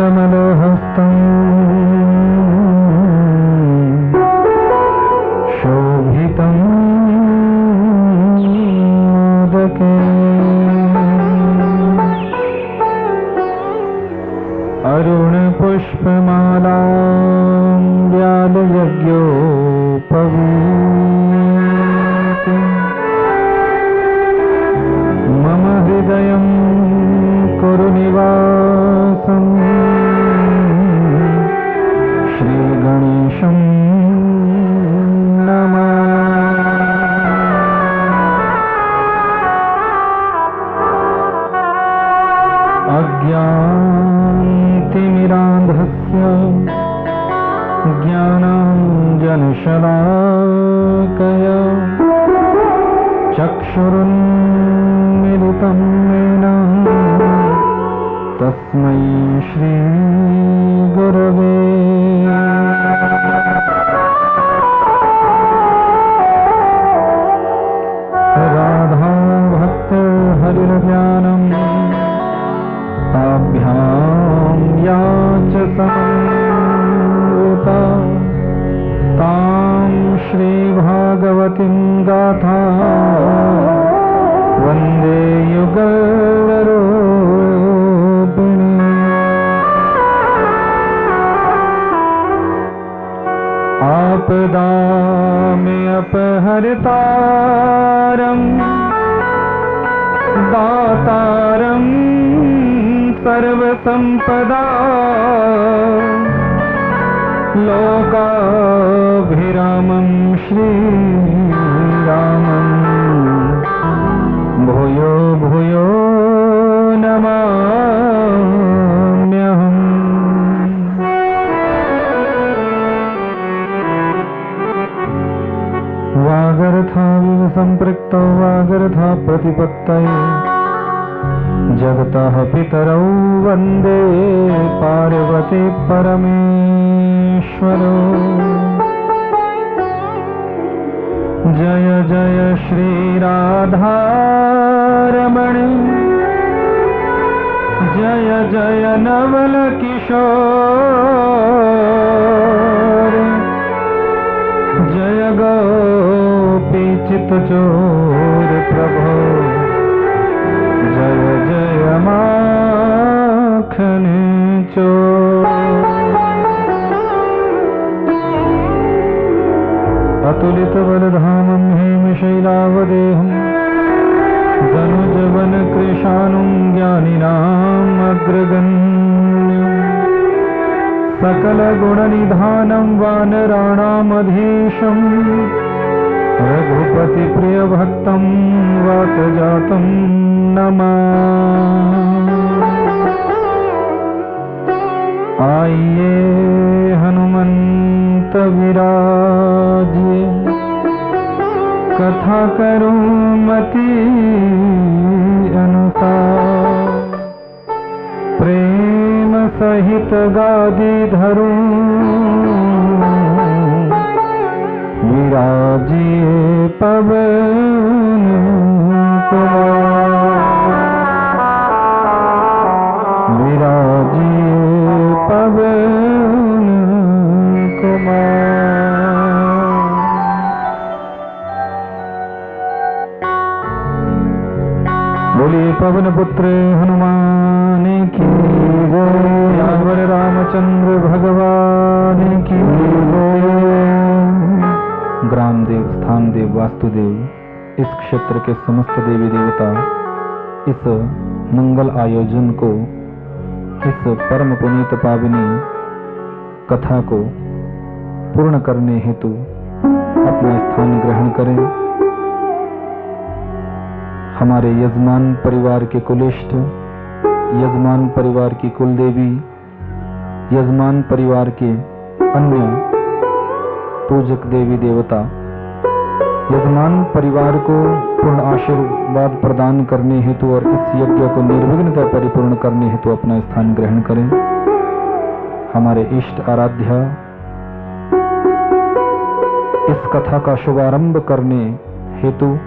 कमलहस्तं शोभितं मोदके अरुणपुष्पमालां व्यालयज्ञोपवीते मम हृदयं कुरु निवासं श्रीगणेशं नमामि। अज्ञानतिमिरान्धस्य ज्ञानाञ्जनशलाकया चक्षुरुन्मिलितं येन तस्मै श्रीगुरवे राधा भक्तहरिर्ज्ञानं ताभ्यां या च समन्विता तां श्रीभागवतीं गाथा वन्दे युगलरूपिणी। आपदामपहर्तारं दातारं सर्वसम्पदा लोकाभिरामं श्रीरामं भूयो भूयो नमाम्यहम्। वागर्थाविव सम्पृक्तौ वागर्था प्रतिपत्तये जगतः पितरौ वन्दे पार्वती परमेश्वरौ। जय जय श्रीराधारमण जय जय नवल किशोर जय गोपीचितचोर प्रभो जय जय माखन चोर। अतुलित बलधामं हेमशैलावदेहं धनुजवन कृशानुं ज्ञानिनाम् अग्रगण्यं सकलगुणनिधानं वानराणामधीशं रघुपतिप्रियभक्तं वातजातं नमामि। आइए हनुमंत विराजिए कथा करूं मति अनुसार प्रेम सहित गादी धरूं विराजिए पवन कुमार विराजिए पवन कुमार। बोलिए पवन पुत्र हनुमान की जय। सियावर रामचंद्र भगवान की जय। ग्राम देव, स्थान देव, वास्तुदेव, इस क्षेत्र के समस्त देवी देवता इस मंगल आयोजन को, इस परम पुनीत पावनी कथा को पूर्ण करने हेतु अपना स्थान ग्रहण करें। हमारे यजमान परिवार के कुलिष्ठ, यजमान परिवार की कुलदेवी, यजमान परिवार के अन्य पूजक देवी देवता यजमान परिवार को पूर्ण आशीर्वाद प्रदान करने हेतु और इस यज्ञ को निर्विघ्नता परिपूर्ण करने हेतु अपना स्थान ग्रहण करें। हमारे इष्ट आराध्या इस कथा का शुभारंभ करने हेतु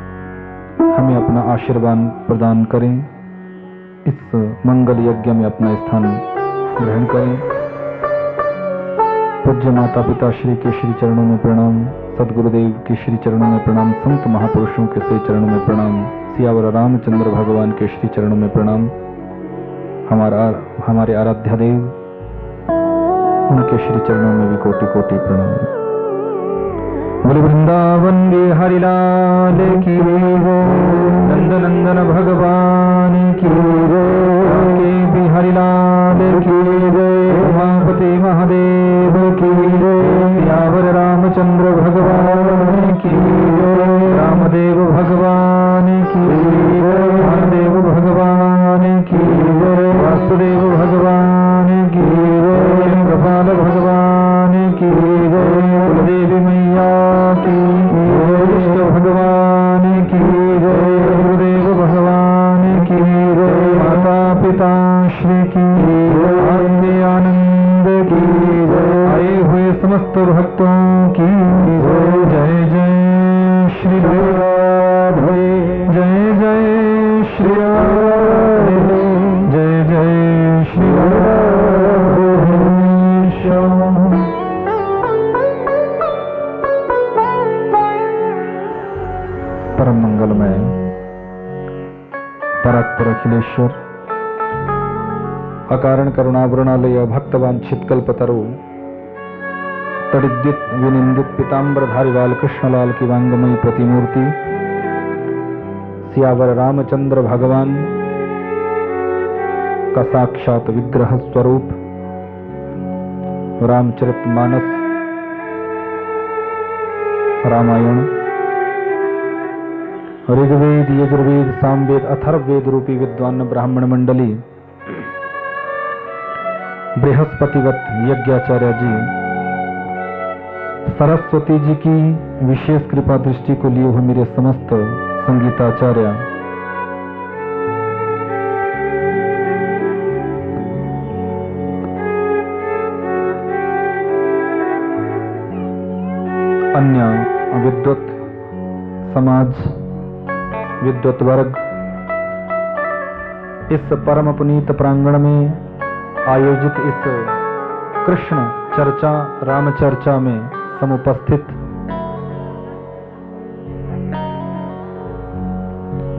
हमें अपना आशीर्वाद प्रदान करें। इस मंगल यज्ञ में अपना स्थान ग्रहण करें। पूज्य माता पिता श्री के श्री चरणों में प्रणाम, सदगुरुदेव के श्री चरणों में प्रणाम, संत महापुरुषों के श्री चरणों में प्रणाम, सियावर रामचंद्र भगवान के श्री चरणों में प्रणाम। हमारे आराध्य देव, उनके श्री चरणों में भी कोटि कोटि प्रणाम। बोले वृंदावन बिहारी लाल की जय, नंद नंदन भगवान की जय, बिहारी लाल की जय, उमापति महादेव की जय, सियावर रामचंद्र भगवान की जय, रामदेव भगवान की जय, महादेव भगवान की जय, वासुदेव भगवान की जय, कृपाल भगवान की जय, कुलदेवी मैया की जय, भगवान की जय, गुरुदेव भगवान की जय, माता पिता श्री की जय, आनंद की जय, आए हुए समस्त भक्तों की जय। जय जय श्री राधे, जय जय श्री राधे, जय जय श्री राधे। परम मंगलमय परात्पर अखिलेश्वर, अकारण करुणावृणालय भक्तवांछित कल्पतरु, तडिद्युत विनिंदित पीताम्बरधारी बाल कृष्णलाल की वांगमयी प्रतिमूर्ति, सियावर रामचंद्र भगवान का साक्षात विग्रह स्वरूप रामचरितमानस, रामायण, ऋग्वेद, यजुर्वेद, सामवेद, अथर्ववेद रूपी विद्वान ब्राह्मण मंडली, बृहस्पतिवत यज्ञाचार्य जी, सरस्वती जी की विशेष कृपा दृष्टि को लिए हुए मेरे समस्त संगीताचार्य, अन्य विद्वत समाज, विद्वत वर्ग, इस परम पुनीत प्रांगण में आयोजित इस कृष्ण चर्चा, राम चर्चा में समुपस्थित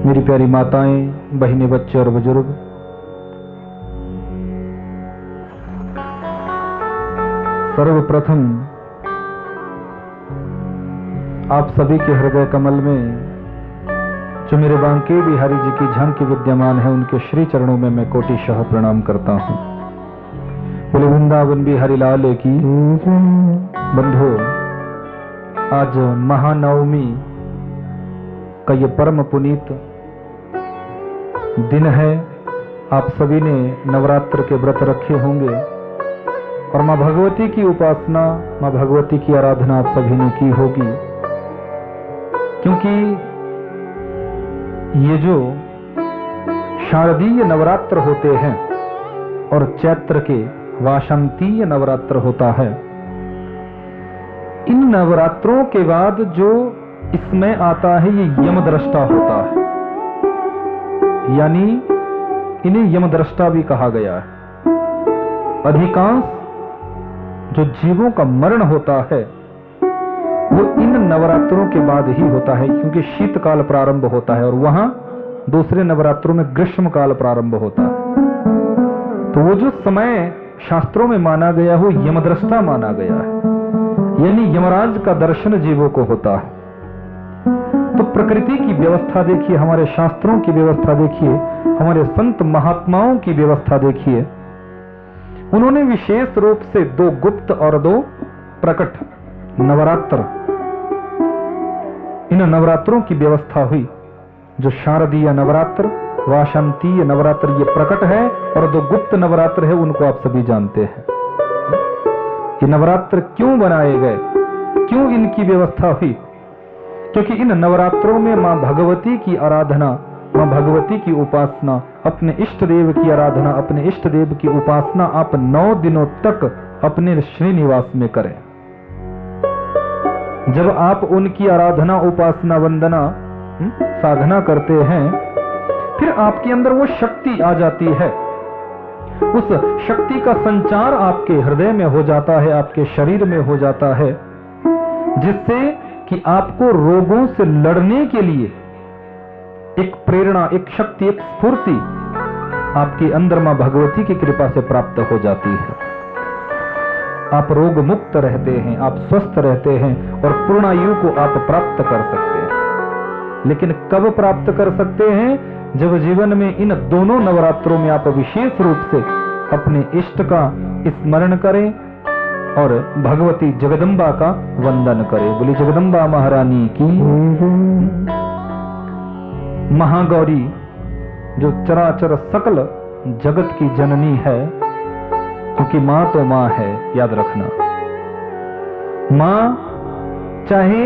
मेरी प्यारी माताएं, बहनें, बच्चे और बुजुर्ग, सर्वप्रथम आप सभी के हृदय कमल में जो मेरे बांके बिहारी जी की झांकी विद्यमान है, उनके श्री चरणों में मैं कोटिशः प्रणाम करता हूं। बोले वृंदावन बिहारी लाल की। बंधु, आज महानवमी का ये परम पुनीत दिन है। आप सभी ने नवरात्र के व्रत रखे होंगे और मां भगवती की उपासना, मां भगवती की आराधना आप सभी ने की होगी, क्योंकि ये जो शारदीय नवरात्र होते हैं और चैत्र के वासंतीय नवरात्र होता है, इन नवरात्रों के बाद जो इसमें आता है ये यमद्रष्टा होता है, यानी इन्हें यमद्रष्टा भी कहा गया है। अधिकांश जो जीवों का मरण होता है वो इन नवरात्रों के बाद ही होता है, क्योंकि शीतकाल प्रारंभ होता है और वहां दूसरे नवरात्रों में ग्रीष्म काल प्रारंभ होता है। तो वो जो समय शास्त्रों में माना गया वो यमद्रष्टा माना गया है, यानी यमराज का दर्शन जीवों को होता है। तो प्रकृति की व्यवस्था देखिए, हमारे शास्त्रों की व्यवस्था देखिए, हमारे संत महात्माओं की व्यवस्था देखिए। उन्होंने विशेष रूप से 2 गुप्त और 2 प्रकट नवरात्र, इन नवरात्रों की व्यवस्था हुई। जो शारदीय नवरात्र, वासंतीय नवरात्र ये प्रकट है, और 2 गुप्त नवरात्र है उनको आप सभी जानते हैं। ये नवरात्र क्यों बनाए गए, क्यों इनकी व्यवस्था हुई? क्योंकि इन नवरात्रों में मां भगवती की आराधना, मां भगवती की उपासना, अपने इष्ट देव की आराधना, अपने इष्ट देव की उपासना आप 9 दिनों तक अपने श्रीनिवास में करें। जब आप उनकी आराधना, उपासना, वंदना, साधना करते हैं, फिर आपके अंदर वो शक्ति आ जाती है उस शक्ति का संचार आपके हृदय में हो जाता है, आपके शरीर में हो जाता है, जिससे कि आपको रोगों से लड़ने के लिए एक प्रेरणा, एक शक्ति, एक स्फूर्ति आपके अंदर मां भगवती की कृपा से प्राप्त हो जाती है। आप रोग मुक्त रहते हैं, आप स्वस्थ रहते हैं और पूर्णायु को आप प्राप्त कर सकते हैं। लेकिन कब प्राप्त कर सकते हैं? जब जीवन में इन दोनों नवरात्रों में आप विशेष रूप से अपने इष्ट का स्मरण करें और भगवती जगदम्बा का वंदन करें। बोली जगदम्बा महारानी की। महागौरी जो चराचर सकल जगत की जननी है, क्योंकि मां तो मां है, याद रखना। मां चाहे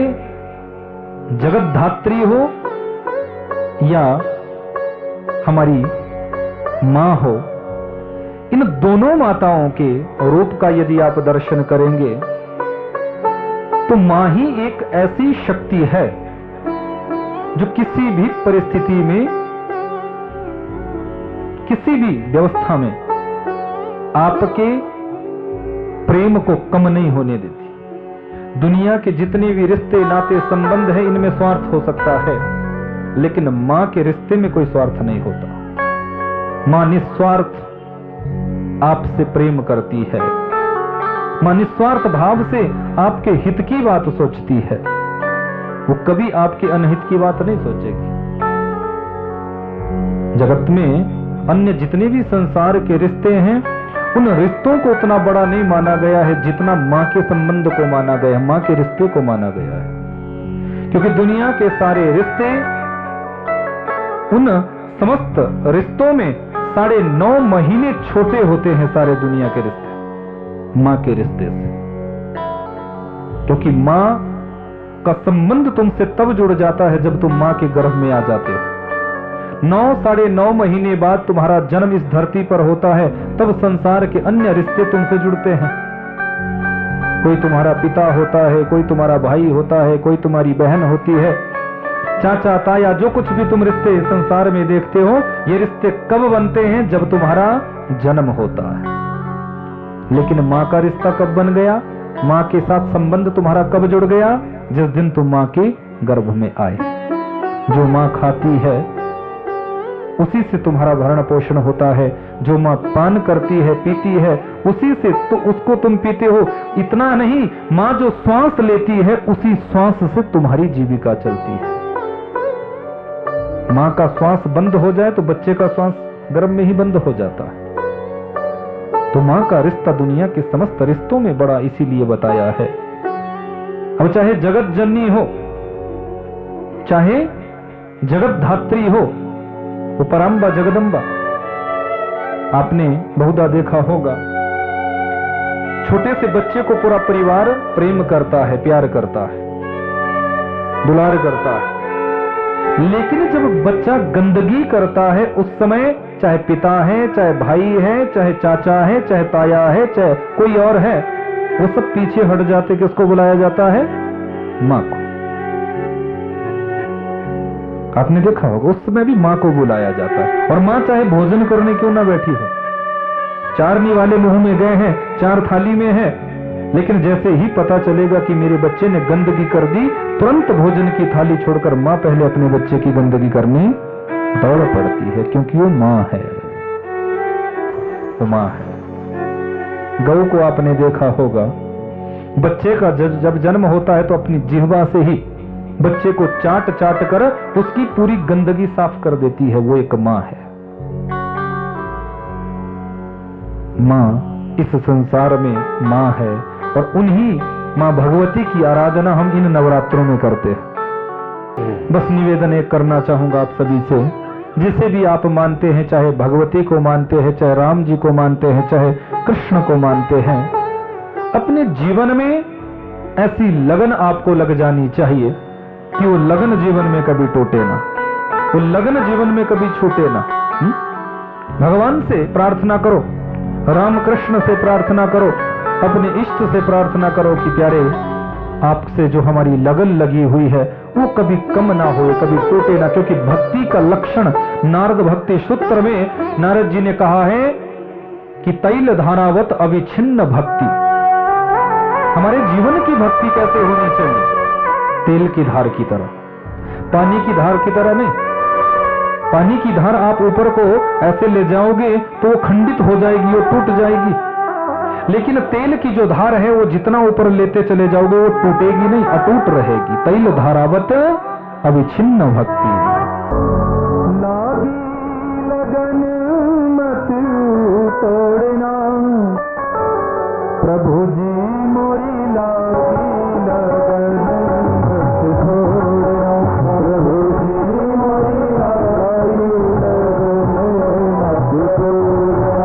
जगत धात्री हो या हमारी मां हो, इन दोनों माताओं के रूप का यदि आप दर्शन करेंगे तो मां ही एक ऐसी शक्ति है जो किसी भी परिस्थिति में, किसी भी व्यवस्था में आपके प्रेम को कम नहीं होने देती। दुनिया के जितने भी रिश्ते, नाते, संबंध है, इनमें स्वार्थ हो सकता है, लेकिन मां के रिश्ते में कोई स्वार्थ नहीं होता। मां निस्वार्थ आपसे प्रेम करती है। मां निस्वार्थ भाव से आपके हित की बात सोचती है। वो कभी आपके अनहित की बात नहीं सोचेगी। जगत में अन्य जितने भी संसार के रिश्ते हैं, उन रिश्तों को उतना बड़ा नहीं माना गया है जितना मां के संबंध को माना गया है, मां के रिश्ते को माना गया है। क्योंकि दुनिया के सारे रिश्ते, उन समस्त रिश्तों में 9.5 महीने छोटे होते हैं सारे दुनिया के रिश्ते मां के रिश्ते से। क्योंकि मां का संबंध तुमसे तब जुड़ जाता है जब तुम मां के गर्भ में आ जाते हो। 9.5 महीने बाद तुम्हारा जन्म इस धरती पर होता है, तब संसार के अन्य रिश्ते तुमसे जुड़ते हैं। कोई तुम्हारा पिता होता है, कोई तुम्हारा भाई होता है, कोई तुम्हारी बहन होती है, चाचा, ताया, जो कुछ भी तुम रिश्ते संसार में देखते हो, ये रिश्ते कब बनते हैं? जब तुम्हारा जन्म होता है। लेकिन मां का रिश्ता कब बन गया? मां के साथ संबंध तुम्हारा कब जुड़ गया? जिस दिन तुम मां के गर्भ में आए। जो मां खाती है उसी से तुम्हारा भरण पोषण होता है। जो मां पान करती है, पीती है, उसी से तो उसको तुम पीते हो। इतना नहीं, मां जो श्वास लेती है उसी श्वास से तुम्हारी जीविका चलती है। मां का श्वास बंद हो जाए तो बच्चे का श्वास गर्भ में ही बंद हो जाता है। तो मां का रिश्ता दुनिया के समस्त रिश्तों में बड़ा इसीलिए बताया है। अब चाहे जगत जननी हो, चाहे जगत धात्री हो, वो पराम्बा जगदम्बा। आपने बहुधा देखा होगा, छोटे से बच्चे को पूरा परिवार प्रेम करता है, प्यार करता है, दुलार करता है। लेकिन जब बच्चा गंदगी करता है, उस समय चाहे पिता है, चाहे भाई है, चाहे चाचा है, चाहे ताया है, चाहे कोई और है, वो सब पीछे हट जाते। किसको बुलाया जाता है? मां को। आपने देखा होगा, उस समय भी मां को बुलाया जाता है। और मां चाहे भोजन करने क्यों ना बैठी हो, 4 निवाले मुंह में गए हैं, 4 थाली में है, लेकिन जैसे ही पता चलेगा कि मेरे बच्चे ने गंदगी कर दी, तुरंत भोजन की थाली छोड़कर मां पहले अपने बच्चे की गंदगी करने दौड़ पड़ती है, क्योंकि वो मां है। वो मां है। गौ को आपने देखा होगा, बच्चे का जब जन्म होता है तो अपनी जिह्वा से ही बच्चे को चाट चाट कर उसकी पूरी गंदगी साफ कर देती है। वो एक मां है। मां इस संसार में मां है, और उन्हीं मां भगवती की आराधना हम इन नवरात्रों में करते हैं। बस निवेदन एक करना चाहूंगा आप सभी से, जिसे भी आप मानते हैं, चाहे भगवती को मानते हैं, चाहे राम जी को मानते हैं, चाहे कृष्ण को मानते हैं, अपने जीवन में ऐसी लगन आपको लग जानी चाहिए कि वो लगन जीवन में कभी टूटे ना, वो लगन जीवन में कभी छूटे ना। भगवान से प्रार्थना करो, राम कृष्ण से प्रार्थना करो, अपने इष्ट से प्रार्थना करो कि प्यारे, आपसे जो हमारी लगन लगी हुई है वो कभी कम ना हो, कभी टूटे ना। क्योंकि भक्ति का लक्षण नारद भक्ति सूत्र में नारद जी ने कहा है कि तैल धारावत अविच्छिन्न भक्ति, हमारे जीवन की भक्ति कैसे होनी चाहिए? तेल की धार की तरह, पानी की धार की तरह नहीं। पानी की धार आप ऊपर को ऐसे ले जाओगे तो वो खंडित हो जाएगी, वो टूट जाएगी। लेकिन तेल की जो धार है वो जितना ऊपर लेते चले जाओगे वो टूटेगी नहीं, अटूट रहेगी। तैल धारावत अविच्छिन्न भक्ति। लागी लगन मत तोड़ना, प्रभु जी मोरी लागी लगन मत तोड़ना, प्रभु जी मोरी लागी लगन मत तोड़ना।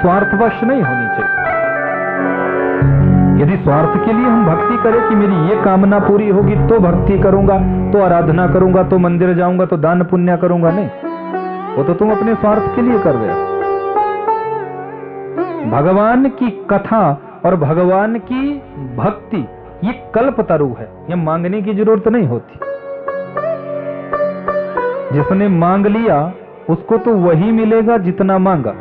स्वार्थवश नहीं होनी चाहिए। यदि स्वार्थ के लिए हम भक्ति करें कि मेरी ये कामना पूरी होगी तो भक्ति करूंगा, तो आराधना करूंगा, तो मंदिर जाऊंगा, तो दान पुण्य करूंगा, नहीं, वो तो तुम अपने स्वार्थ के लिए कर रहे हो। भगवान की कथा और भगवान की भक्ति ये कल्पतरु है, ये मांगने की जरूरत नहीं होती। जिसने मांग लिया उसको तो वही मिलेगा जितना मांगा।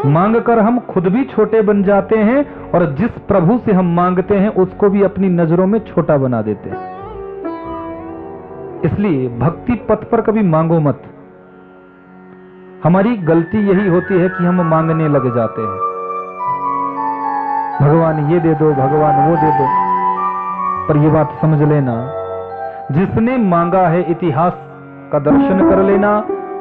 मांग कर हम खुद भी छोटे बन जाते हैं और जिस प्रभु से हम मांगते हैं उसको भी अपनी नजरों में छोटा बना देते हैं। इसलिए भक्ति पथ पर कभी मांगो मत। हमारी गलती यही होती है कि हम मांगने लग जाते हैं, भगवान ये दे दो, भगवान वो दे दो। पर ये बात समझ लेना, जिसने मांगा है इतिहास का दर्शन कर लेना,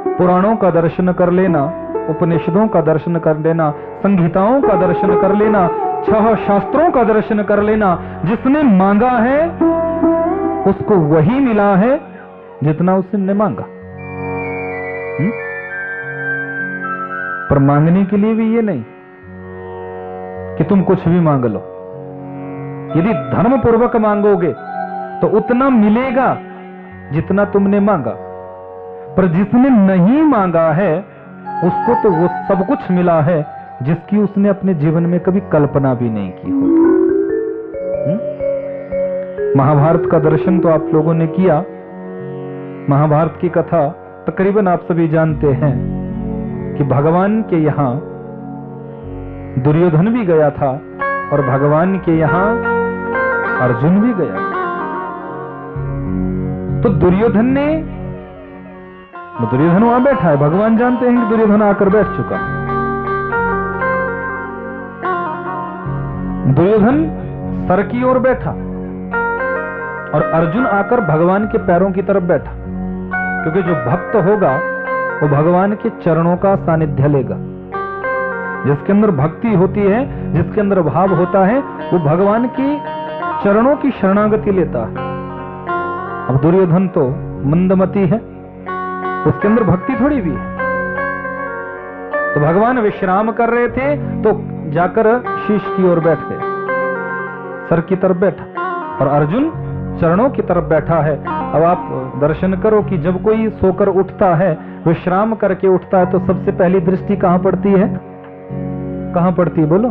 पुराणों का दर्शन कर लेना, उपनिषदों का दर्शन कर लेना, संहिताओं का दर्शन कर लेना, 6 शास्त्रों का दर्शन कर लेना। जिसने मांगा है उसको वही मिला है जितना उसने मांगा। पर मांगने के लिए भी ये नहीं कि तुम कुछ भी मांग लो। यदि धर्म पूर्वक मांगोगे तो उतना मिलेगा जितना तुमने मांगा। पर जिसने नहीं मांगा है उसको तो वो सब कुछ मिला है जिसकी उसने अपने जीवन में कभी कल्पना भी नहीं की होगी। महाभारत का दर्शन तो आप लोगों ने किया। महाभारत की कथा तकरीबन आप सभी जानते हैं कि भगवान के यहां दुर्योधन भी गया था और भगवान के यहां अर्जुन भी गया। तो दुर्योधन वहां बैठा है, भगवान जानते हैं कि दुर्योधन आकर बैठ चुका। दुर्योधन सर की ओर बैठा और अर्जुन आकर भगवान के पैरों की तरफ बैठा, क्योंकि जो भक्त होगा वो भगवान के चरणों का सानिध्य लेगा। जिसके अंदर भक्ति होती है, जिसके अंदर भाव होता है, वो भगवान की चरणों की शरणागति लेता है। अब दुर्योधन तो मंदमती है, उसके अंदर भक्ति थोड़ी भी है। तो भगवान विश्राम कर रहे थे तो जाकर शीश की ओर बैठ गए, सर की तरफ बैठा, और अर्जुन चरणों की तरफ बैठा है। अब आप दर्शन करो कि जब कोई सोकर उठता है, विश्राम करके उठता है, तो सबसे पहली दृष्टि कहां पड़ती है? कहां पड़ती है बोलो?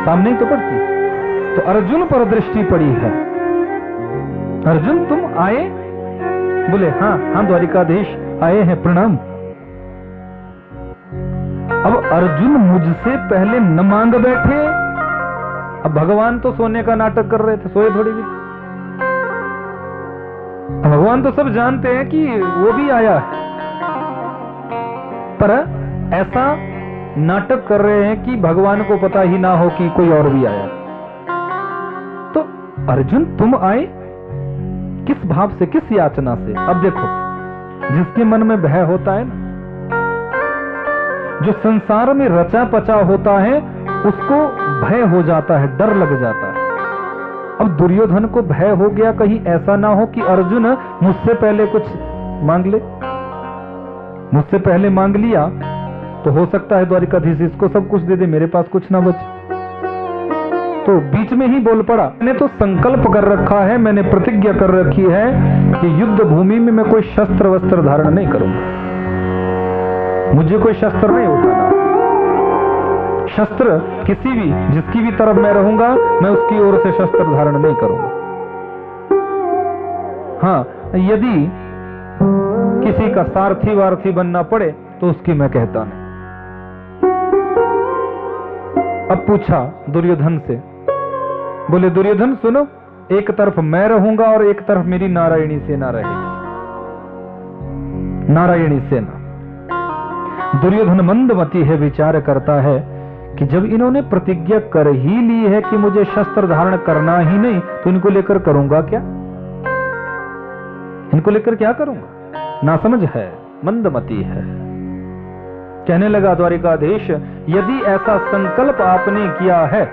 सामने ही तो पड़ती। तो अर्जुन पर दृष्टि पड़ी है। अर्जुन तुम आए? बोले हाँ द्वारिकाधीश आए हैं, प्रणाम। अब अर्जुन मुझसे पहले न मांग बैठे। अब भगवान तो सोने का नाटक कर रहे थे, सोए थोड़ी भी। भगवान तो सब जानते हैं कि वो भी आया है, पर ऐसा नाटक कर रहे हैं कि भगवान को पता ही ना हो कि कोई और भी आया। तो अर्जुन तुम आए किस भाव से, किस याचना से? अब देखो, जिसके मन में भय होता है ना, जो संसार में रचा पचा होता है, उसको भय हो जाता है, डर लग जाता है। अब दुर्योधन को भय हो गया कहीं ऐसा ना हो कि अर्जुन मुझसे पहले कुछ मांग ले। मुझसे पहले मांग लिया तो हो सकता है द्वारिकाधीश इसको सब कुछ दे दे, मेरे पास कुछ ना बचे। तो बीच में ही बोल पड़ा, मैंने तो संकल्प कर रखा है, मैंने प्रतिज्ञा कर रखी है कि युद्ध भूमि में मैं कोई शस्त्र वस्त्र धारण नहीं करूंगा, मुझे कोई शस्त्र नहीं उठाना। शस्त्र किसी भी, जिसकी भी तरफ मैं रहूंगा, मैं उसकी ओर से शस्त्र धारण नहीं करूंगा। हाँ, यदि किसी का सारथी वारथी बनना पड़े तो उसकी मैं कहता नहीं। अब पूछा दुर्योधन से, बोले दुर्योधन सुनो, एक तरफ मैं रहूंगा और एक तरफ मेरी नारायणी सेना रहेगी। नारायणी सेना। दुर्योधन मंदमती है, विचार करता है कि जब इन्होंने प्रतिज्ञा कर ही ली है कि मुझे शस्त्र धारण करना ही नहीं, तो इनको लेकर करूंगा क्या? इनको लेकर क्या करूंगा? नासमझ है, मंदमती है। कहने लगा द्वारिकाधीश, यदि ऐसा संकल्प आपने किया है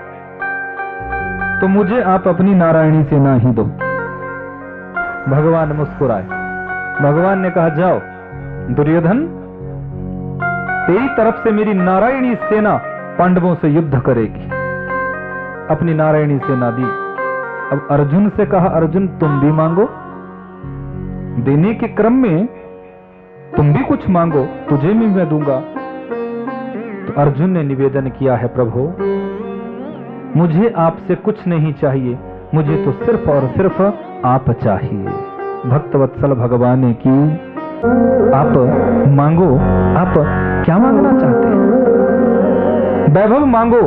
तो मुझे आप अपनी नारायणी सेना ही दो। भगवान मुस्कुराए। भगवान ने कहा जाओ दुर्योधन, तेरी तरफ से मेरी नारायणी सेना पांडवों से युद्ध करेगी। अपनी नारायणी सेना दी। अब अर्जुन से कहा, अर्जुन तुम भी मांगो। देने के क्रम में तुम भी कुछ मांगो, तुझे भी मैं दूंगा। तो अर्जुन ने निवेदन किया है, प्रभु मुझे आपसे कुछ नहीं चाहिए, मुझे तो सिर्फ और सिर्फ आप चाहिए। भक्तवत्सल भगवान की आप मांगो, आप क्या मांगना चाहते हैं? वैभव मांगो,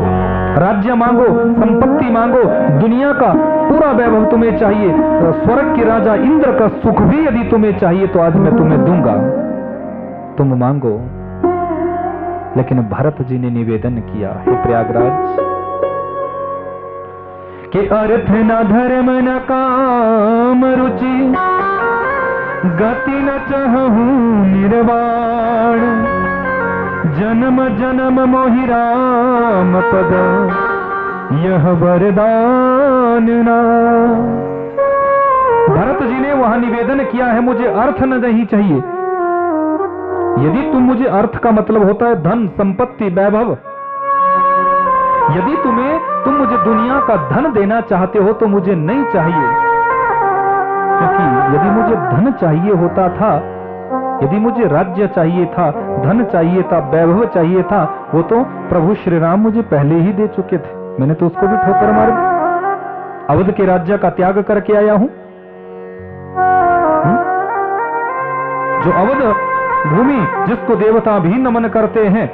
राज्य मांगो, संपत्ति मांगो, दुनिया का पूरा वैभव तुम्हें चाहिए, स्वर्ग के राजा इंद्र का सुख भी यदि तुम्हें चाहिए तो आज मैं तुम्हें दूंगा, तुम मांगो। लेकिन भरत जी ने निवेदन किया, हे प्रयागराज कि अर्थ न धर्म न काम रुचि, गति न चाहूं निर्वाण, जन्म जन्म मोहि राम पद, यह वरदान ना। भरत जी ने वहां निवेदन किया है, मुझे अर्थ नहीं चाहिए। यदि तुम मुझे अर्थ का मतलब होता है धन संपत्ति वैभव, यदि तुम मुझे दुनिया का धन देना चाहते हो तो मुझे नहीं चाहिए, क्योंकि यदि मुझे धन चाहिए होता था, यदि मुझे राज्य चाहिए था, धन चाहिए था, वैभव चाहिए था, वो तो प्रभु श्री राम मुझे पहले ही दे चुके थे। मैंने तो उसको भी ठोकर मार दी। अवध के राज्य का त्याग करके आया हूं। जो अवध भूमि जिसको देवता भी नमन करते हैं,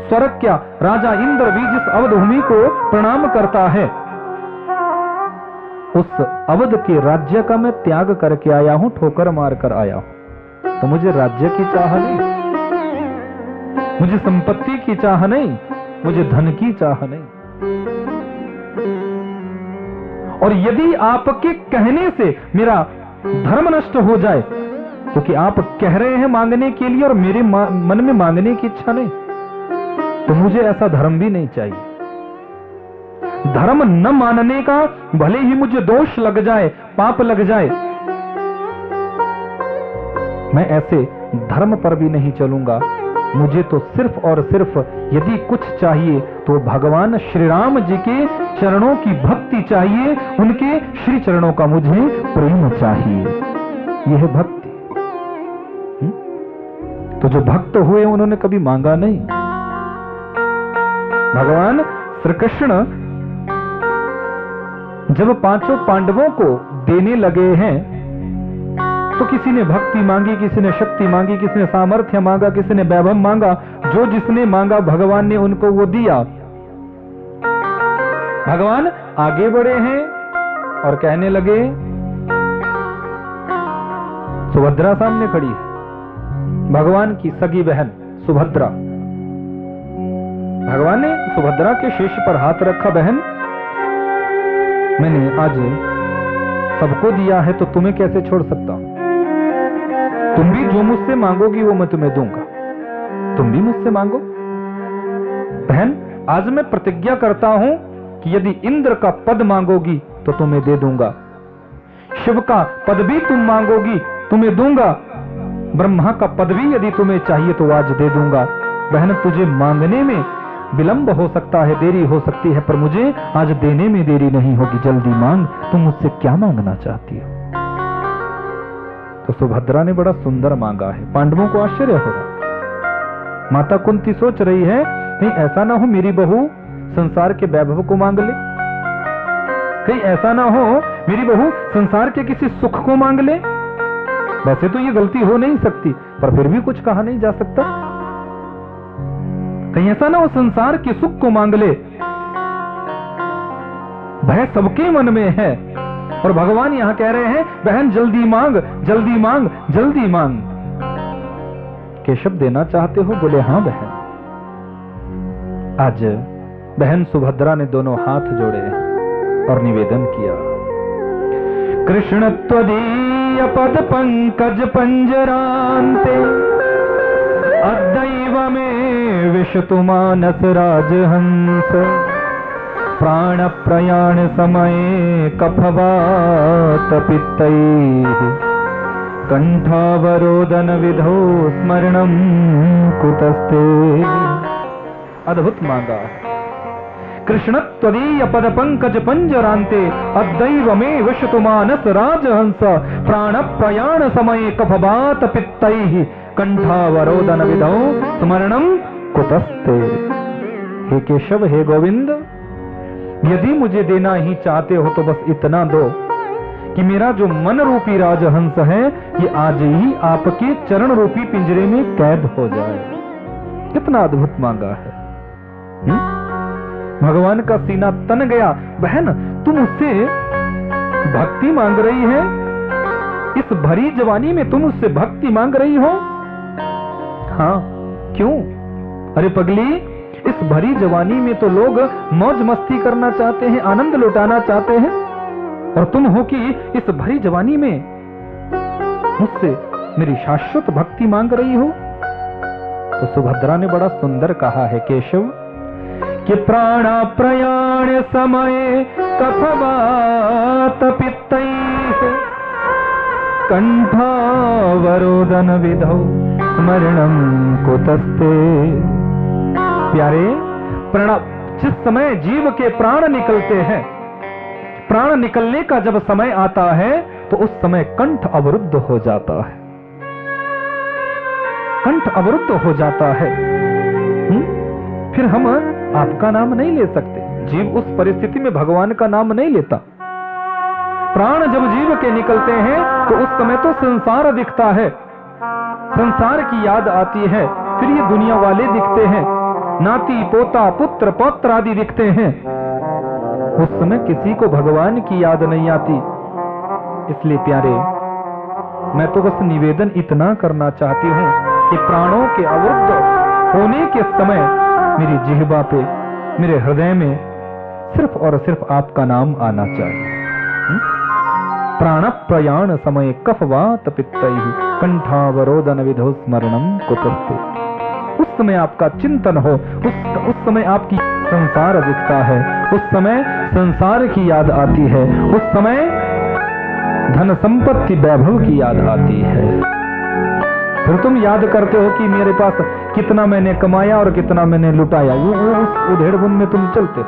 स्वर्ग क्या राजा इंद्र भी जिस अवध भूमि को प्रणाम करता है, उस अवध के राज्य का मैं त्याग करके आया हूं, ठोकर मार कर आया हूं। तो मुझे राज्य की चाह नहीं, मुझे संपत्ति की चाह नहीं, मुझे धन की चाह नहीं। और यदि आपके कहने से मेरा धर्म नष्ट हो जाए, क्योंकि आप कह रहे हैं मांगने के लिए और मेरे मन में मांगने की इच्छा नहीं, तो मुझे ऐसा धर्म भी नहीं चाहिए। धर्म न मानने का भले ही मुझे दोष लग जाए, पाप लग जाए, मैं ऐसे धर्म पर भी नहीं चलूंगा। मुझे तो सिर्फ और सिर्फ यदि कुछ चाहिए तो भगवान श्री राम जी के चरणों की भक्ति चाहिए, उनके श्री चरणों का मुझे प्रेम चाहिए। यह भक्ति। तो जो भक्त हुए उन्होंने कभी मांगा नहीं। भगवान श्री कृष्ण जब पांचों पांडवों को देने लगे हैं तो किसी ने भक्ति मांगी, किसी ने शक्ति मांगी, किसी ने सामर्थ्य मांगा, किसी ने वैभव मांगा। जो जिसने मांगा भगवान ने उनको वो दिया। भगवान आगे बढ़े हैं और कहने लगे, सुभद्रा सामने खड़ी है, भगवान की सगी बहन सुभद्रा। भगवान ने सुभद्रा के शीश पर हाथ रखा, बहन मैंने आज सबको दिया है तो तुम्हें कैसे छोड़ सकता हूं? तुम भी जो मुझसे मांगोगी वो मैं तुम्हें दूंगा, तुम भी मुझसे मांगो। बहन आज मैं प्रतिज्ञा करता हूं कि यदि इंद्र का पद मांगोगी तो तुम्हें दे दूंगा, शिव का पद भी तुम मांगोगी तुम्हें दूंगा, ब्रह्मा का पद भी यदि तुम्हें चाहिए तो आज दे दूंगा। बहन तुझे मांगने में विलंब हो सकता है, देरी हो सकती है, पर मुझे आज देने में देरी नहीं होगी। जल्दी मांग, तुम मुझसे क्या मांगना चाहती हो? तो सुभद्रा ने बड़ा सुंदर मांगा है। पांडवों को आश्चर्य हो रहा। माता कुंती सोच रही है कहीं ऐसा ना हो मेरी बहू संसार के वैभव को मांग ले, कहीं ऐसा ना हो मेरी बहू संसार के किसी सुख को मांग ले। वैसे तो ये गलती हो नहीं सकती, पर फिर भी कुछ कहा नहीं जा सकता। कहीं ऐसा ना हो संसार के सुख को मांग ले। भय सबके मन में है और भगवान यहां कह रहे हैं बहन जल्दी मांग, जल्दी मांग, जल्दी मांग। केशव देना चाहते हो? बोले हां बहन। आज बहन सुभद्रा ने दोनों हाथ जोड़े और निवेदन किया, कृष्ण त्वदीय पद पंकज पंजरांते, अद्दैव में विशतु मानस राजहंस, प्राण प्रयाण समये कफवात पित्तैः, कंठावरोदन विधौ स्मरणम कुतस्ते। अद्भुत मांगा। कृष्ण त्वदीय पद पंकज पंजरांते अद्दैव में विशतु मानस राजहंस प्राण प्रयाण समय कफवात पित्तैः कंठावरोदन विधौ स्मरणम कुतस्ते। हे केशव, हे गोविंद, यदि मुझे देना ही चाहते हो तो बस इतना दो कि मेरा जो मन रूपी राजहंस है ये आज ही आपके चरण रूपी पिंजरे में कैद हो जाए। कितना अद्भुत मांगा है। भगवान का सीना तन गया। बहन, तुम उससे भक्ति मांग रही है? इस भरी जवानी में तुम उससे भक्ति मांग रही हो? हाँ, क्यों? अरे पगली, इस भरी जवानी में तो लोग मौज मस्ती करना चाहते हैं, आनंद लुटाना चाहते हैं, और तुम हो कि इस भरी जवानी में मुझसे मेरी शाश्वत भक्ति मांग रही हो। तो सुभद्रा ने बड़ा सुंदर कहा है केशव कि प्राणा प्रयाण समय कफवात पित्तैः कंठावरोदन विधौ स्मरणम कुतस्ते। प्यारे, जिस समय जीव के प्राण निकलते हैं, प्राण निकलने का जब समय आता है तो उस समय कंठ अवरुद्ध हो जाता है। कंठ अवरुद्ध हो जाता है। फिर हम आपका नाम नहीं ले सकते। जीव उस परिस्थिति में भगवान का नाम नहीं लेता। प्राण जब जीव के निकलते हैं तो उस समय तो संसार दिखता है, संसार की याद आती है। फिर ये दुनिया वाले दिखते हैं, नाती पोता पुत्र पौत्र आदि दिखते हैं। उस समय किसी को भगवान की याद नहीं आती। इसलिए प्यारे, मैं तो बस निवेदन इतना करना चाहती हूं कि प्राणों के अवरुद्ध होने के समय मेरी जिह्वा पे, मेरे हृदय में सिर्फ और सिर्फ आपका नाम आना चाहिए। प्राण प्रयाण समय कफवात पित्तैः कंठावरोदन विधौ स्मरणम कुतस्ते। उस समय आपका चिंतन हो, उस समय आपकी संसार दिखता है, उस समय संसार की याद आती है, उस समय धन संपत्ति वैभव की याद आती है। फिर तुम याद करते हो कि मेरे पास कितना मैंने कमाया और कितना मैंने लुटाया। उस उधेड़बुन में तुम चलते।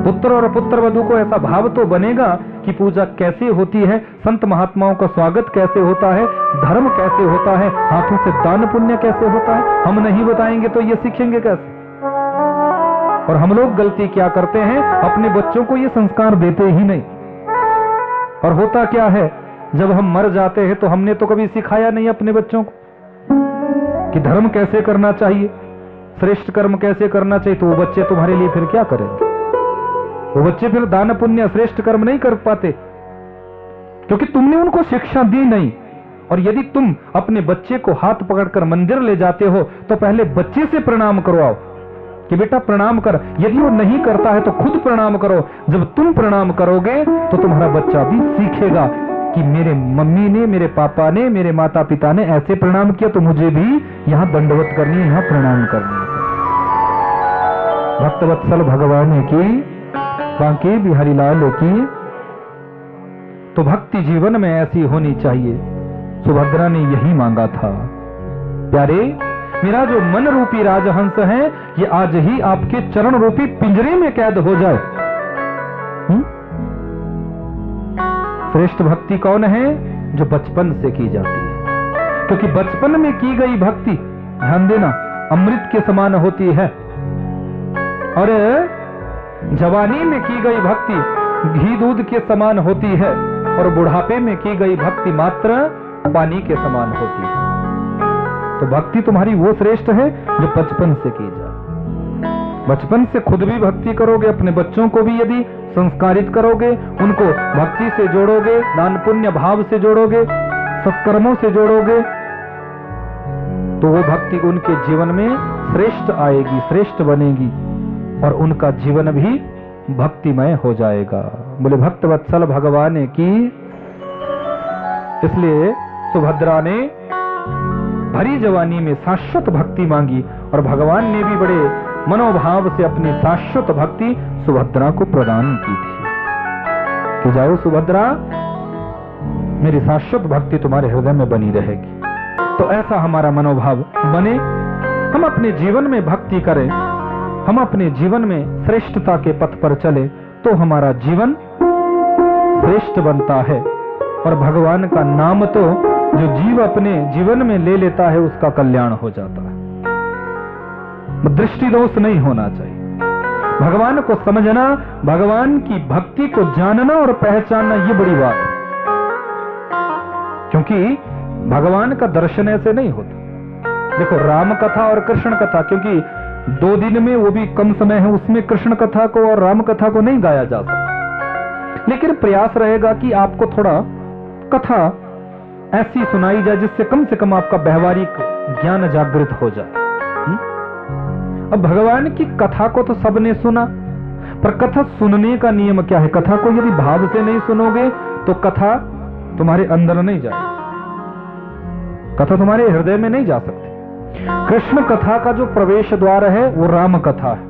पुत्र और पुत्र वधू को ऐसा भाव तो बनेगा कि पूजा कैसे होती है, संत महात्माओं का स्वागत कैसे होता है, धर्म कैसे होता है, हाथों से दान पुण्य कैसे होता है। हम नहीं बताएंगे तो ये सीखेंगे कैसे? और हम लोग गलती क्या करते हैं, अपने बच्चों को ये संस्कार देते ही नहीं। और होता क्या है, जब हम मर जाते हैं तो हमने तो कभी सिखाया नहीं अपने बच्चों को कि धर्म कैसे करना चाहिए, श्रेष्ठ कर्म कैसे करना चाहिए। तो वो बच्चे तुम्हारे लिए फिर क्या करेंगे? वो बच्चे फिर दान पुण्य श्रेष्ठ कर्म नहीं कर पाते, क्योंकि तुमने उनको शिक्षा दी नहीं। और यदि तुम अपने बच्चे को हाथ पकड़कर मंदिर ले जाते हो तो पहले बच्चे से प्रणाम करवाओ कि बेटा प्रणाम कर। यदि वो नहीं करता है तो खुद प्रणाम करो। जब तुम प्रणाम करोगे तो तुम्हारा बच्चा भी सीखेगा कि मेरे मम्मी ने, मेरे पापा ने, मेरे माता पिता ने ऐसे प्रणाम किया तो मुझे भी यहाँ दंडवत करनी है, यहाँ प्रणाम करनी है। भक्तवत्सल भगवान की, बांके बिहारी लाल की। तो भक्ति जीवन में ऐसी होनी चाहिए। सुभद्रा ने यही मांगा था। प्यारे, मेरा जो मन रूपी राजहंस है ये आज ही आपके चरण रूपी पिंजरे में कैद हो जाए। श्रेष्ठ भक्ति कौन है? जो बचपन से की जाती है, क्योंकि बचपन में की गई भक्ति, ध्यान देना, अमृत के समान होती है। और जवानी में की गई भक्ति घी दूध के समान होती है, और बुढ़ापे में की गई भक्ति मात्र पानी के समान होती है। तो भक्ति तुम्हारी वो श्रेष्ठ है जो बचपन से की जाए। बचपन से खुद भी भक्ति करोगे, अपने बच्चों को भी यदि संस्कारित करोगे, उनको भक्ति से जोड़ोगे, दान पुण्य भाव से जोड़ोगे, सत्कर्मों से जोड़ोगे, तो वो भक्ति उनके जीवन में श्रेष्ठ आएगी, श्रेष्ठ बनेगी, और उनका जीवन भी भक्तिमय हो जाएगा। बोले भक्तवत्सल भगवान की। इसलिए सुभद्रा ने भरी जवानी में शाश्वत भक्ति मांगी, और भगवान ने भी बड़े मनोभाव से अपनी शाश्वत भक्ति सुभद्रा को प्रदान की थी कि जाओ सुभद्रा, मेरी शाश्वत भक्ति तुम्हारे हृदय में बनी रहेगी। तो ऐसा हमारा मनोभाव बने, हम अपने जीवन में भक्ति करें, हम अपने जीवन में श्रेष्ठता के पथ पर चले, तो हमारा जीवन श्रेष्ठ बनता है। और भगवान का नाम तो जो जीव अपने जीवन में ले लेता है उसका कल्याण हो जाता है। दृष्टि दोष नहीं होना चाहिए। भगवान को समझना, भगवान की भक्ति को जानना और पहचानना, ये बड़ी बात है। क्योंकि भगवान का दर्शन ऐसे नहीं होता। देखो, राम कथा और कृष्ण कथा, क्योंकि 2 दिन में, वो भी कम समय है, उसमें कृष्ण कथा को और राम कथा को नहीं गाया जा सकता। लेकिन प्रयास रहेगा कि आपको थोड़ा कथा ऐसी सुनाई जाए जिससे कम से कम आपका व्यवहारिक ज्ञान जागृत हो जाए। अब भगवान की कथा को तो सबने सुना, पर कथा सुनने का नियम क्या है? कथा को यदि भाव से नहीं सुनोगे तो कथा तुम्हारे अंदर नहीं जाएगी, कथा तुम्हारे हृदय में नहीं जा सकती। कृष्ण कथा का जो प्रवेश द्वार है वो राम कथा है,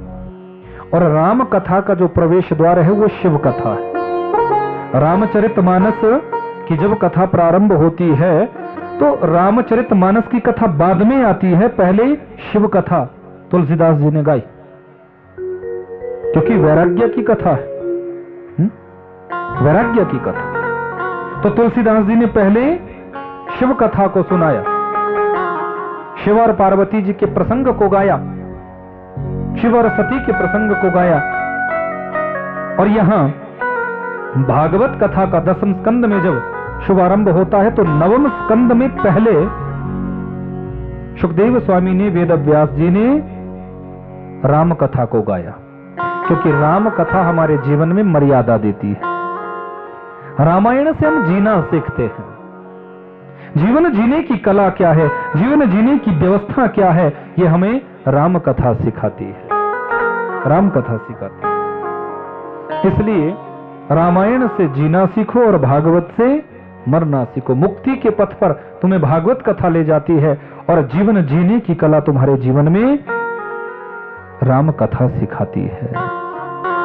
और राम कथा का जो प्रवेश द्वार है वो शिव कथा है। रामचरितमानस की जब कथा प्रारंभ होती है तो रामचरितमानस की कथा बाद में आती है, पहले शिव कथा तुलसीदास जी ने गाई, क्योंकि वैराग्य की कथा है, वैराग्य की कथा। तो तुलसीदास जी ने पहले शिव कथा को सुनाया, शिव और पार्वती जी के प्रसंग को गाया, शिव और सती के प्रसंग को गाया। और यहां भागवत कथा का 10वें स्कंद में जब शुभारंभ होता है तो 9वें स्कंद में पहले सुखदेव स्वामी ने, वेद व्यास जी ने राम कथा को गाया, क्योंकि राम कथा हमारे जीवन में मर्यादा देती है। रामायण से हम जीना सीखते हैं। जीवन जीने की कला क्या है, जीवन जीने की व्यवस्था क्या है, ये हमें राम कथा सिखाती है, राम कथा सिखाती है। इसलिए रामायण से जीना सीखो और भागवत से मरना सीखो। मुक्ति के पथ पर तुम्हें भागवत कथा ले जाती है और जीवन जीने की कला तुम्हारे जीवन में राम कथा सिखाती है।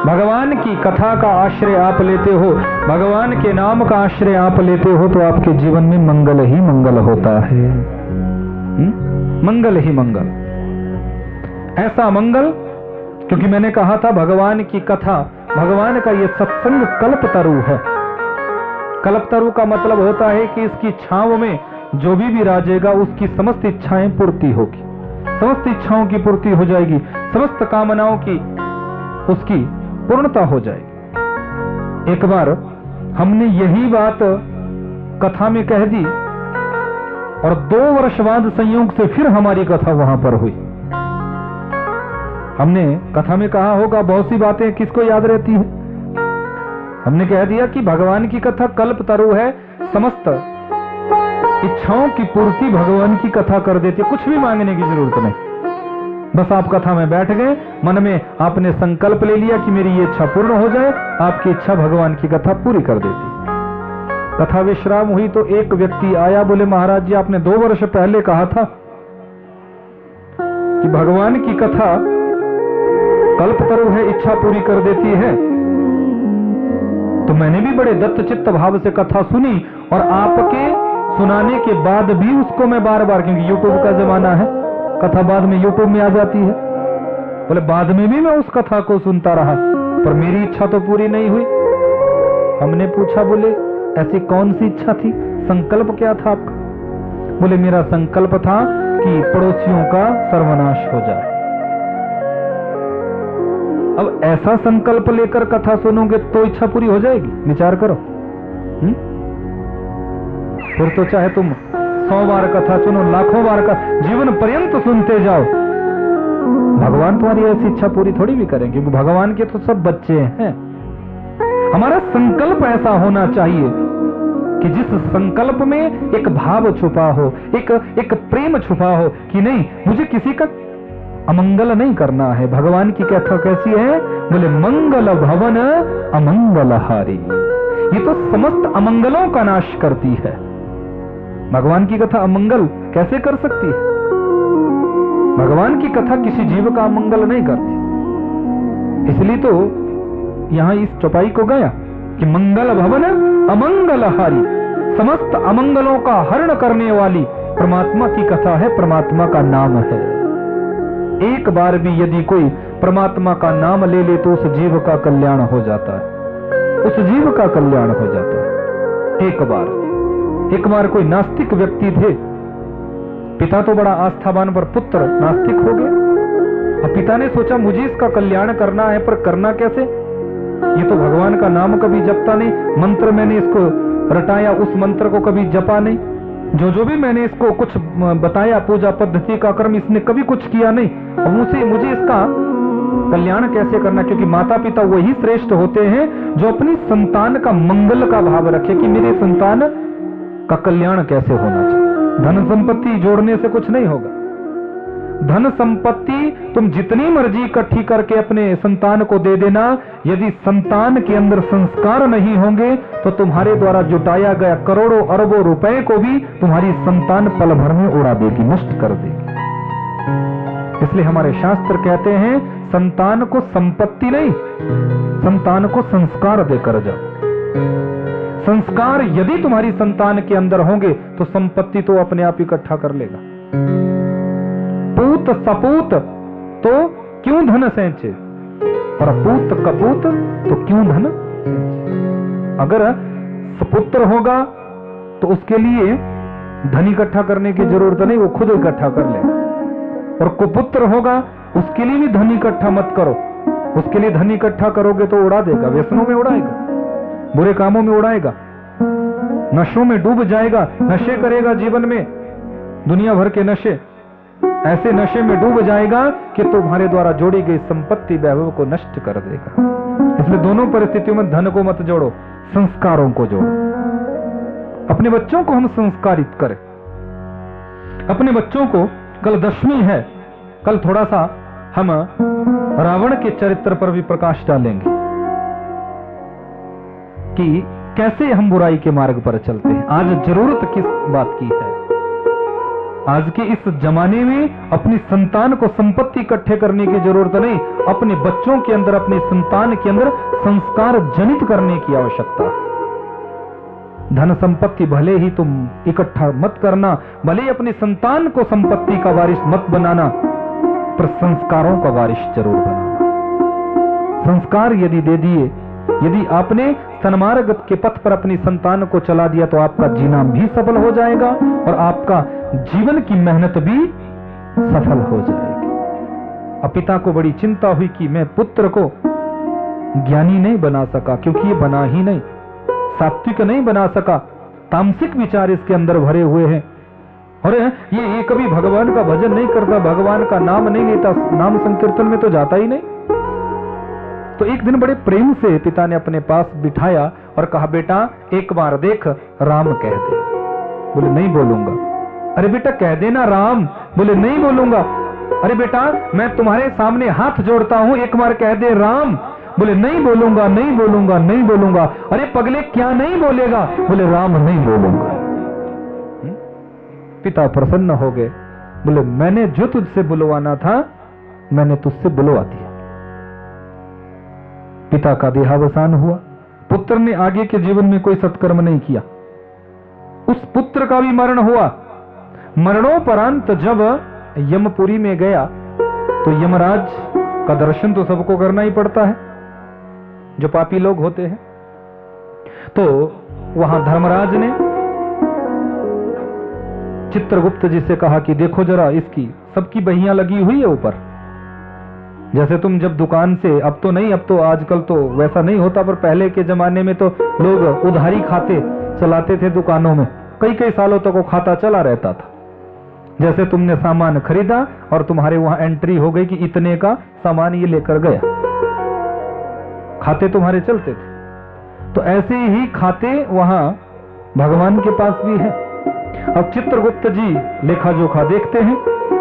भगवान की कथा का आश्रय आप लेते हो, भगवान के नाम का आश्रय आप लेते हो, तो आपके जीवन में मंगल ही मंगल होता है। मंगल ही मंगल, ऐसा मंगल, क्योंकि मैंने कहा था भगवान की कथा, भगवान का ये सत्संग कल्पतरु है। कल्पतरु का मतलब होता है कि इसकी छांव में जो भी विराजेगा उसकी समस्त इच्छाएं पूर्ति होगी, समस्त इच्छाओं की पूर्ति हो जाएगी, समस्त कामनाओं की उसकी पूर्णता हो जाएगी। एक बार हमने यही बात कथा में कह दी और 2 वर्ष बाद संयोग से फिर हमारी कथा वहां पर हुई। हमने कथा में कहा होगा, बहुत सी बातें किसको याद रहती है। हमने कह दिया कि भगवान की कथा कल्पतरु है, समस्त इच्छाओं की पूर्ति भगवान की कथा कर देती है, कुछ भी मांगने की जरूरत नहीं। बस आप कथा में बैठ गए, मन में आपने संकल्प ले लिया कि मेरी ये इच्छा पूर्ण हो जाए, आपकी इच्छा भगवान की कथा पूरी कर देती। कथा विश्राम हुई तो एक व्यक्ति आया, बोले महाराज जी आपने 2 वर्ष पहले कहा था कि भगवान की कथा कल्पतरु है, इच्छा पूरी कर देती है। तो मैंने भी बड़े दत्तचित्त भाव से कथा सुनी और आपके सुनाने के बाद भी उसको मैं बार बार, क्योंकि यूट्यूब का जमाना है, कथा बाद में यूट्यूब में आ जाती है, बोले बाद में भी मैं उस कथा को सुनता रहा, पर मेरी इच्छा तो पूरी नहीं हुई। हमने पूछा, बोले ऐसी कौन सी इच्छा थी, संकल्प क्या था आपका? बोले मेरा संकल्प था कि पड़ोसियों का सर्वनाश हो जाए। अब ऐसा संकल्प लेकर कथा सुनोगे तो इच्छा पूरी हो जाएगी? विचार करो। फिर तो चाहे तुम 100 बार कथा सुनो, लाखों बार का जीवन पर्यंत सुनते जाओ, भगवान तुम्हारी ऐसी इच्छा पूरी थोड़ी भी करेंगे, क्योंकि भगवान के तो सब बच्चे हैं। हमारा संकल्प ऐसा होना चाहिए कि जिस संकल्प में एक भाव छुपा हो, एक प्रेम छुपा हो कि नहीं, मुझे किसी का अमंगल नहीं करना है। भगवान की कथा कैसी है? बोले मंगल भवन अमंगलहारी, ये तो समस्त अमंगलों का नाश करती है। भगवान की कथा अमंगल कैसे कर सकती है? भगवान की कथा किसी जीव का अमंगल नहीं करती। इसलिए तो यहां इस चौपाई को गया कि मंगल भवन अमंगलहारी, समस्त अमंगलों का हरण करने वाली परमात्मा की कथा है, परमात्मा का नाम है। एक बार भी यदि कोई परमात्मा का नाम ले ले तो उस जीव का कल्याण हो जाता है, उस जीव का कल्याण हो जाता है। एक बार कोई नास्तिक व्यक्ति थे, पिता तो बड़ा आस्थावान पर पुत्र नास्तिक हो गए। अब पिता ने सोचा मुझे इसका कल्याण करना है, पर करना कैसे? ये तो भगवान का नाम कभी जपता नहीं, मंत्र मैंने इसको रटाया, उस मंत्र को कभी जपा नहीं, जो भी मैंने इसको कुछ बताया पूजा पद्धति का क्रम, इसने कभी कुछ किया नहीं। और मुझे इसका कल्याण कैसे करना? क्योंकि माता पिता वही श्रेष्ठ होते हैं जो अपनी संतान का मंगल का भाव रखे कि मेरे संतान का कल्याण कैसे होना चाहिए। धन संपत्ति जोड़ने से कुछ नहीं होगा। धन संपत्ति तुम जितनी मर्जी इकट्ठी करके अपने संतान को दे देना, यदि संतान के अंदर संस्कार नहीं होंगे तो तुम्हारे द्वारा जुटाया गया करोड़ों अरबों रुपए को भी तुम्हारी संतान पल भर में उड़ा देगी, नष्ट कर देगी। इसलिए हमारे शास्त्र कहते हैं संतान को संपत्ति नहीं, संतान को संस्कार देकर जाओ। संस्कार यदि तुम्हारी संतान के अंदर होंगे तो संपत्ति तो अपने आप इकट्ठा कर लेगा। पूत सपूत तो क्यों धन सेंचे, और पूत कपूत तो क्यों धन सेंचे। अगर सपुत्र होगा तो उसके लिए धन इकट्ठा करने की जरूरत नहीं, वो खुद इकट्ठा कर लेगा। और कुपुत्र होगा उसके लिए भी धन इकट्ठा मत करो, उसके लिए धन इकट्ठा करोगे तो उड़ा देगा, व्यसनों में उड़ाएगा, बुरे कामों में उड़ाएगा, नशों में डूब जाएगा, नशे करेगा जीवन में, दुनिया भर के नशे, ऐसे नशे में डूब जाएगा कि तुम्हारे द्वारा जोड़ी गई संपत्ति वैभव को नष्ट कर देगा। इसलिए दोनों परिस्थितियों में धन को मत जोड़ो, संस्कारों को जोड़ो। अपने बच्चों को हम संस्कारित करें। अपने बच्चों को, कल दशमी है, कल थोड़ा सा हम रावण के चरित्र पर भी प्रकाश डालेंगे कि कैसे हम बुराई के मार्ग पर चलते हैं। आज जरूरत किस बात की है? आज के इस जमाने में अपनी संतान को संपत्ति इकट्ठे करने की जरूरत नहीं, अपने बच्चों के अंदर, अपनी संतान के अंदर संस्कार जनित करने की आवश्यकता है। धन संपत्ति भले ही तुम इकट्ठा मत करना, भले ही अपनी संतान को संपत्ति का वारिस मत बनाना, पर संस्कारों का वारिस जरूर बनाना। संस्कार यदि दे दिए, यदि आपने सन्मार्ग के पथ पर अपनी संतान को चला दिया तो आपका जीना भी सफल हो जाएगा और आपका जीवन की मेहनत भी सफल हो जाएगी। अब पिता को बड़ी चिंता हुई कि मैं पुत्र को ज्ञानी नहीं बना सका, क्योंकि ये बना ही नहीं, सात्विक नहीं बना सका, तामसिक विचार इसके अंदर भरे हुए हैं, और ये कभी भगवान का भजन नहीं करता, भगवान का नाम नहीं लेता, नाम संकीर्तन में तो जाता ही नहीं। तो एक दिन बड़े प्रेम से पिता ने अपने पास बिठाया और कहा, बेटा एक बार देख, राम कह दे। बोले नहीं बोलूंगा। अरे बेटा कह देना राम। बोले नहीं बोलूंगा। अरे बेटा मैं तुम्हारे सामने हाथ जोड़ता हूं, एक बार कह दे राम। बोले नहीं बोलूंगा, नहीं बोलूंगा, नहीं बोलूंगा। अरे पगले क्या नहीं बोलेगा? बोले राम नहीं बोलूंगा। पिता प्रसन्न हो गए, बोले मैंने जो तुझसे बुलवाना था मैंने तुझसे बुलवा दिया। पिता का देहावसान हुआ। पुत्र ने आगे के जीवन में कोई सत्कर्म नहीं किया, उस पुत्र का भी मरण हुआ। मरणोपरांत जब यमपुरी में गया तो यमराज का दर्शन तो सबको करना ही पड़ता है, जो पापी लोग होते हैं। तो वहां धर्मराज ने चित्रगुप्त जी से कहा कि देखो जरा, इसकी सबकी बहियां लगी हुई है ऊपर। जैसे तुम जब दुकान से, अब तो नहीं, अब तो आजकल तो वैसा नहीं होता, पर पहले के जमाने में तो लोग उधारी खाते चलाते थे दुकानों में, कई कई सालों तक वो खाता चला रहता था। जैसे तुमने सामान खरीदा और तुम्हारे वहां एंट्री हो गई कि इतने का सामान ये लेकर गया, खाते तुम्हारे चलते थे। तो ऐसे ही खाते वहां भगवान के पास भी है। अब चित्रगुप्त जी लेखा जोखा देखते हैं,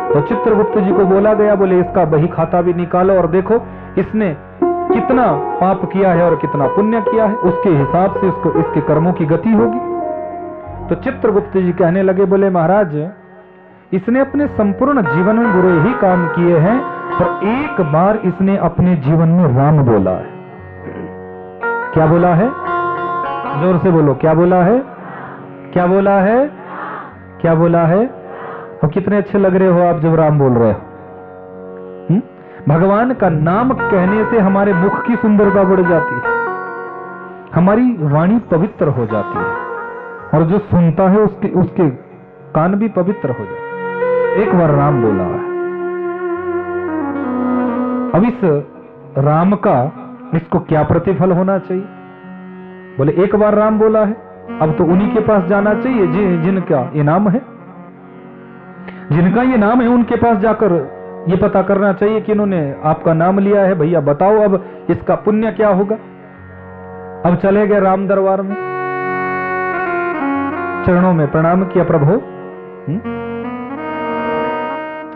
तो चित्रगुप्त जी को बोला गया, बोले इसका बही खाता भी निकालो और देखो इसने कितना पाप किया है और कितना पुण्य किया है, उसके हिसाब से इसको इसके कर्मों की गति होगी। तो चित्रगुप्त जी कहने लगे, बोले महाराज इसने अपने संपूर्ण जीवन में बुरे ही काम किए हैं, पर एक बार इसने अपने जीवन में राम बोला है। क्या बोला है? जोर से बोलो, क्या बोला है? क्या बोला है? क्या बोला है? और कितने अच्छे लग रहे हो आप जब राम बोल रहे हो। भगवान का नाम कहने से हमारे मुख की सुंदरता बढ़ जाती है, हमारी वाणी पवित्र हो जाती है, और जो सुनता है उसके कान भी पवित्र हो जाते हैं। एक बार राम बोला है। अब इस राम का इसको क्या प्रतिफल होना चाहिए? बोले एक बार राम बोला है, अब तो उन्हीं के पास जाना चाहिए जिनका ये नाम है, जिनका ये नाम है उनके पास जाकर ये पता करना चाहिए कि इन्होंने आपका नाम लिया है, भैया बताओ अब इसका पुण्य क्या होगा। अब चले गए राम दरबार में, चरणों में प्रणाम किया, प्रभु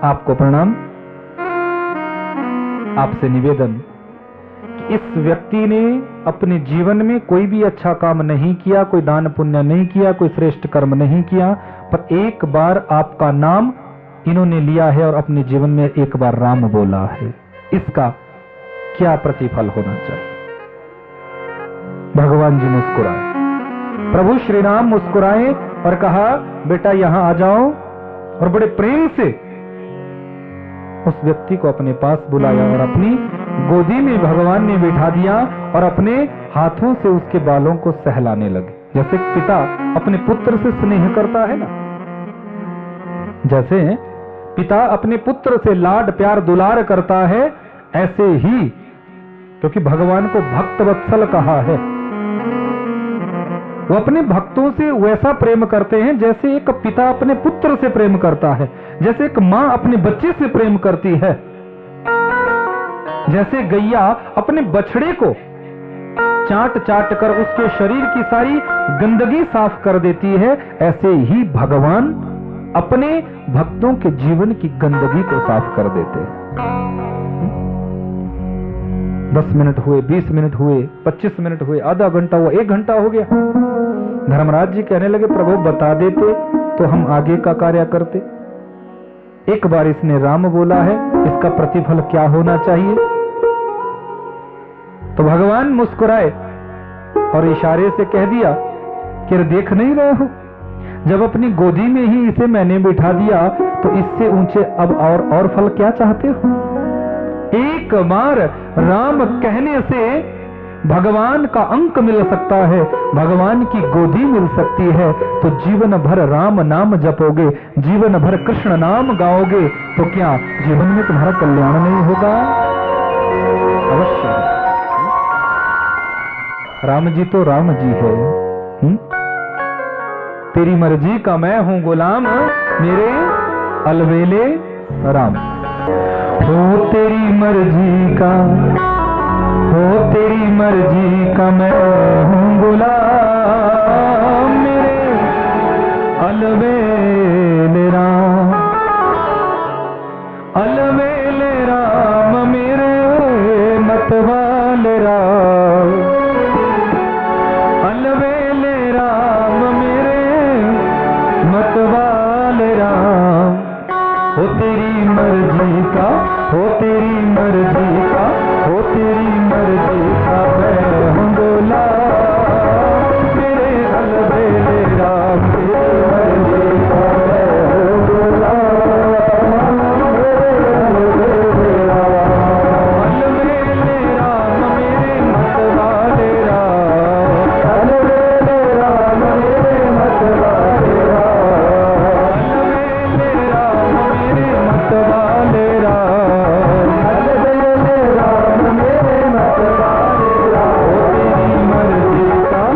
आपको प्रणाम, आपसे निवेदन कि इस व्यक्ति ने अपने जीवन में कोई भी अच्छा काम नहीं किया, कोई दान पुण्य नहीं किया, कोई श्रेष्ठ कर्म नहीं किया, पर एक बार आपका नाम इन्होंने लिया है और अपने जीवन में एक बार राम बोला है, इसका क्या प्रतिफल होना चाहिए? भगवान जी मुस्कुराए, प्रभु श्री राम मुस्कुराए और कहा बेटा यहां आ जाओ, और बड़े प्रेम से उस व्यक्ति को अपने पास बुलाया और अपनी गोदी में भगवान ने बिठा दिया और अपने हाथों से उसके बालों को सहलाने लगे, जैसे पिता अपने पुत्र से स्नेह करता है ना, जैसे पिता अपने पुत्र से लाड प्यार दुलार करता है, ऐसे ही, क्योंकि भगवान को भक्त वत्सल कहा है, वो अपने भक्तों से वैसा प्रेम करते हैं जैसे एक पिता अपने पुत्र से प्रेम करता है, जैसे एक मां अपने बच्चे से प्रेम करती है, जैसे गैया अपने बछड़े को चाट चाट कर उसके शरीर की सारी गंदगी साफ कर देती है, ऐसे ही भगवान अपने भक्तों के जीवन की गंदगी को साफ कर देते हैं। 10 मिनट हुए, 20 मिनट हुए, 25 मिनट हुए, आधा घंटा हुआ, 1 घंटा हो गया। धर्मराज जी कहने लगे प्रभु बता देते तो हम आगे का कार्य करते। एक बार इसने राम बोला है, इसका प्रतिफल क्या होना चाहिए? तो भगवान मुस्कुराए और इशारे से कह दिया कि देख नहीं रहे हो, जब अपनी गोदी में ही इसे मैंने बिठा दिया तो इससे ऊंचे अब और फल क्या चाहते हो? एक बार राम कहने से भगवान का अंक मिल सकता है, भगवान की गोदी मिल सकती है, तो जीवन भर राम नाम जपोगे, जीवन भर कृष्ण नाम गाओगे, तो क्या जीवन में तुम्हारा कल्याण नहीं होगा? अवश्य। राम जी तो राम जी है। तेरी मर्जी का मैं हूं गुलाम, मेरे अलवेले राम। हो तेरी मर्जी का, हो तेरी मर्जी का मैं हूं गुलाम, मेरे अलवेले राम, अलवेले राम, मेरे मतवाले राम, अलवेले राम, मेरे मतवाले राम। हो तेरी मर्जी का, हो तेरी मर्जी का, हो तेरी मर्जी का मैं हूं गुलाम, मेरे अलवेले राम, तेरी मर्जी का मैं हूं गुलाम, मेरे अलवेले राम, अलवेले राम, मेरे मतवाले राम, अलवेले राम, मेरे मतवाले राम, अलवेले राम, मेरे मतवाले राम, अलवेले राम, मेरे मतवाले राम। तेरी मर्जी का, तेरी मर्जी का,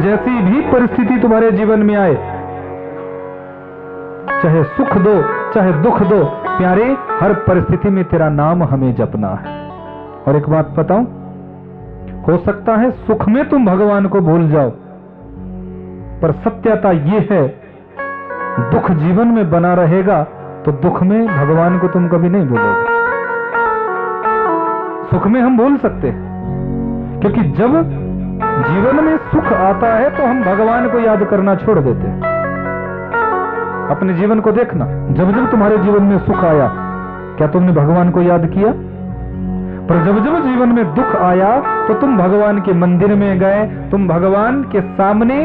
जैसी भी परिस्थिति तुम्हारे जीवन में आए, चाहे सुख दो चाहे दुख दो, प्यारे हर परिस्थिति में तेरा नाम हमें जपना है। और एक बात बताऊं, हो सकता है सुख में तुम भगवान को भूल जाओ, पर सत्यता यह है दुख जीवन में बना रहेगा तो दुख में भगवान को तुम कभी नहीं भूलोगे। सुख में हम भूल सकते हैं, क्योंकि जब जीवन में सुख आता है तो हम भगवान को याद करना छोड़ देते हैं। अपने जीवन को देखना, जब जब तुम्हारे जीवन में सुख आया, क्या तुमने भगवान को याद किया? पर जब जब जीवन में दुख आया तो तुम भगवान के मंदिर में गए, तुम भगवान के सामने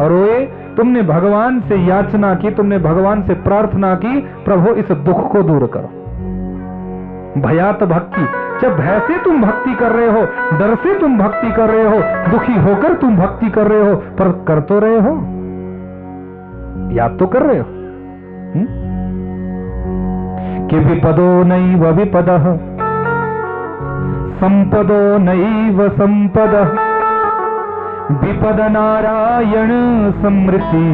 रोए, तुमने भगवान से याचना की, तुमने भगवान से प्रार्थना की, प्रभु इस दुख को दूर करो। भयात भक्ति, जब भय से तुम भक्ति कर रहे हो, डर से तुम भक्ति कर रहे हो, दुखी होकर तुम भक्ति कर रहे हो, पर कर तो रहे हो, याद तो कर रहे हो। कि विपदो नैव विपदः संपदो नैव संपदः विपद नारायण स्मृति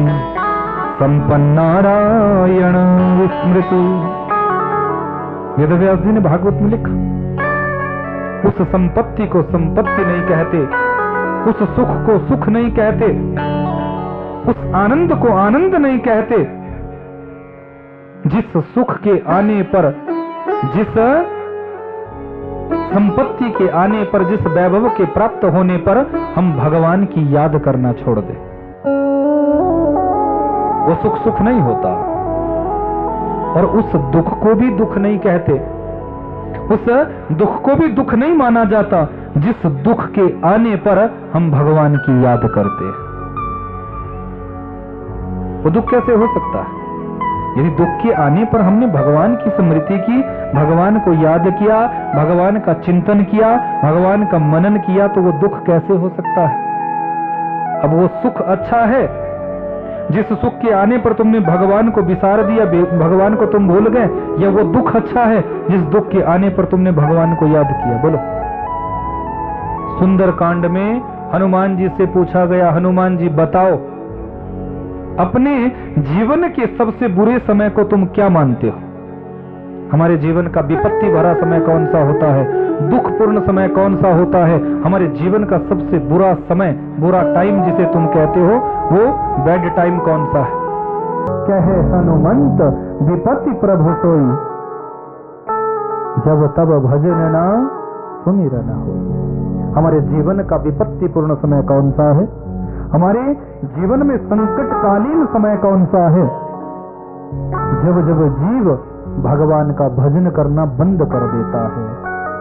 संपन्नारायण विस्मृति। वेदव्यास जी ने भागवत में लिखा, उस संपत्ति को संपत्ति नहीं कहते, उस सुख को सुख नहीं कहते, उस आनंद को आनंद नहीं कहते, जिस सुख के आने पर, जिस संपत्ति के आने पर, जिस वैभव के प्राप्त होने पर हम भगवान की याद करना छोड़ दें, वो सुख सुख नहीं होता। और उस दुख को भी दुख नहीं कहते, उस दुख को भी दुख नहीं माना जाता जिस दुख के आने पर हम भगवान की याद करते हैं। वो दुख कैसे हो सकता है? यदि दुख के आने पर हमने भगवान की स्मृति की, भगवान को याद किया, भगवान का चिंतन किया, भगवान का मनन किया, तो वो दुख कैसे हो सकता है? अब वो सुख अच्छा है, जिस सुख के आने पर तुमने भगवान को विसार दिया, भगवान को तुम भूल गए, या वो दुख अच्छा है जिस दुख के आने पर तुमने भगवान को याद किया? बोलो। सुंदर कांड में हनुमान जी से पूछा गया, हनुमान जी बताओ अपने जीवन के सबसे बुरे समय को तुम क्या मानते हो? हमारे जीवन का विपत्ति भरा समय कौन सा होता है? दुखपूर्ण समय कौन सा होता है? हमारे जीवन का सबसे बुरा समय, बुरा टाइम जिसे तुम कहते हो, वो बैड टाइम कौन सा है? कहे हनुमंत विपत्ति प्रभु सोई, जब तब भजन ना सुमिरन हो। हमारे जीवन का विपत्तिपूर्ण समय कौन सा है? हमारे जीवन में संकटकालीन समय कौन सा है? जब जब जीव भगवान का भजन करना बंद कर देता है,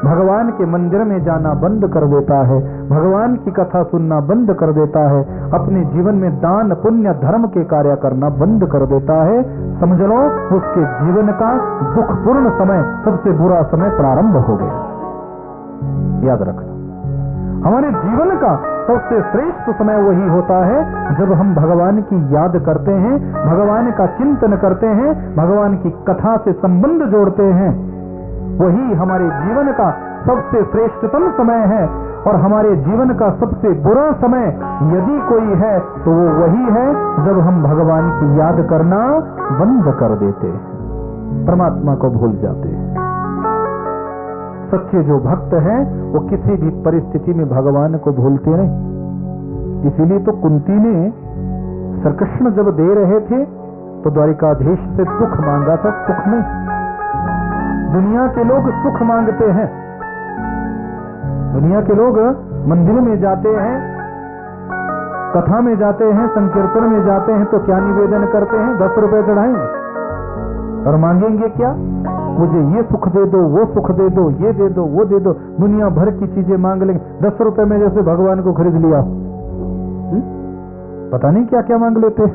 भगवान के मंदिर में जाना बंद कर देता है, भगवान की कथा सुनना बंद कर देता है, अपने जीवन में दान पुण्य धर्म के कार्य करना बंद कर देता है, समझ लो उसके जीवन का दुखपूर्ण समय, सबसे बुरा समय प्रारंभ हो गया। याद रखना, हमारे जीवन का सबसे श्रेष्ठ समय वही होता है जब हम भगवान की याद करते हैं, भगवान का चिंतन करते हैं, भगवान की कथा से संबंध जोड़ते हैं। वही हमारे जीवन का सबसे श्रेष्ठतम समय है। और हमारे जीवन का सबसे बुरा समय यदि कोई है तो वो वही है जब हम भगवान की याद करना बंद कर देते हैं, परमात्मा को भूल जाते हैं। सच्चे जो भक्त हैं वो किसी भी परिस्थिति में भगवान को भूलते नहीं। इसीलिए तो कुंती ने श्री कृष्ण जब दे रहे थे तो द्वारिकाधीश से सुख मांगा था, सुख नहीं। दुनिया के लोग सुख मांगते हैं, दुनिया के लोग मंदिर में जाते हैं, कथा में जाते हैं, संकीर्तन में जाते हैं तो क्या निवेदन करते हैं? 10 रुपए चढ़ाएंगे और मांगेंगे क्या? मुझे ये सुख दे दो, वो सुख दे दो, ये दे दो, वो दे दो, दुनिया भर की चीजें मांग लेंगे। 10 रुपए में जैसे भगवान को खरीद लिया, पता नहीं क्या क्या मांग लेते।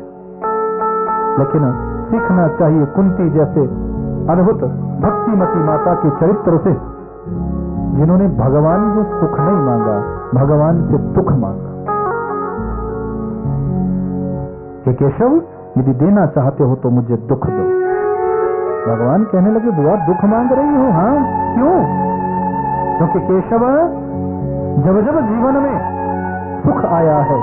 लेकिन सीखना चाहिए कुंती जैसे अद्भुत भक्तिमती माता के चरित्र से, जिन्होंने भगवान से सुख नहीं मांगा, भगवान से दुख मांगा। हे केशव, यदि देना चाहते हो तो मुझे दुख दो। भगवान कहने लगे, बुआ दुख मांग रही हो? हाँ, क्यों? क्योंकि केशव, जब जब जीवन में सुख आया है,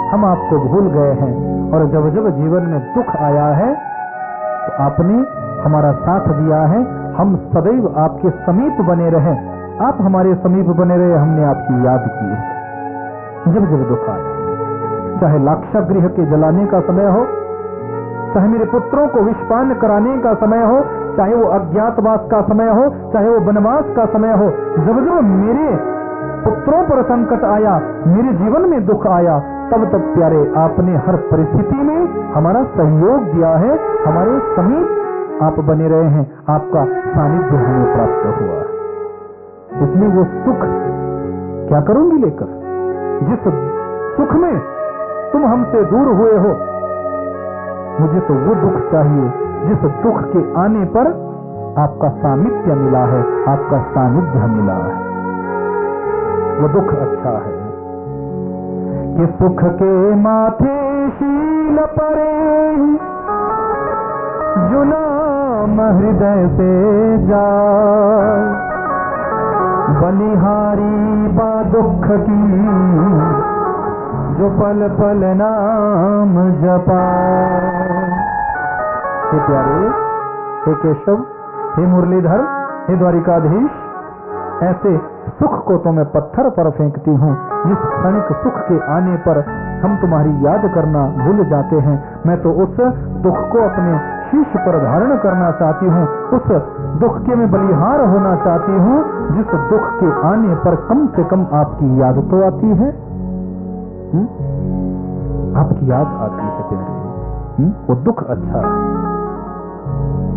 हम आपको भूल गए हैं, और जब जब जीवन में दुख आया है तो आपने हमारा साथ दिया है। हम सदैव आपके समीप बने रहे, आप हमारे समीप बने रहे, हमने आपकी याद की है। जब जब दुख आया, चाहे लाक्षागृह के जलाने का समय हो, चाहे मेरे पुत्रों को विषपान कराने का समय हो, चाहे वो अज्ञातवास का समय हो, चाहे वो वनवास का समय हो, जब जब मेरे पुत्रों पर संकट आया, मेरे जीवन में दुख आया, तब तब प्यारे आपने हर परिस्थिति में हमारा सहयोग दिया है, हमारे समीप आप बने रहे हैं, आपका सानिध्य हमें प्राप्त हुआ है। इसलिए वो सुख क्या करूंगी लेकर, जिस सुख में तुम हमसे दूर हुए हो, मुझे तो वो दुख चाहिए जिस दुख के आने पर आपका सामिप्य मिला है, आपका सानिध्य मिला है। वो दुख अच्छा है कि सुख के माथे शील परे, जो नाम हृदय से जाए, बलिहारी बा दुख की, जो पल पल नाम जपाए। हे प्यारे, हे केशव, हे मुरलीधर, हे द्वारिकाधीश, ऐसे सुख को तो मैं पत्थर पर फेंकती हूँ, जिस क्षणिक सुख के आने पर हम तुम्हारी याद करना भूल जाते हैं। मैं तो उस दुख को अपने शीश पर धारण करना चाहती हूँ, उस दुख के मैं बलिहार होना चाहती हूँ, जिस दुख के आने पर कम से कम आपकी याद तो आती है। आपकी याद आती है प्यारे, वो दुख अच्छा है।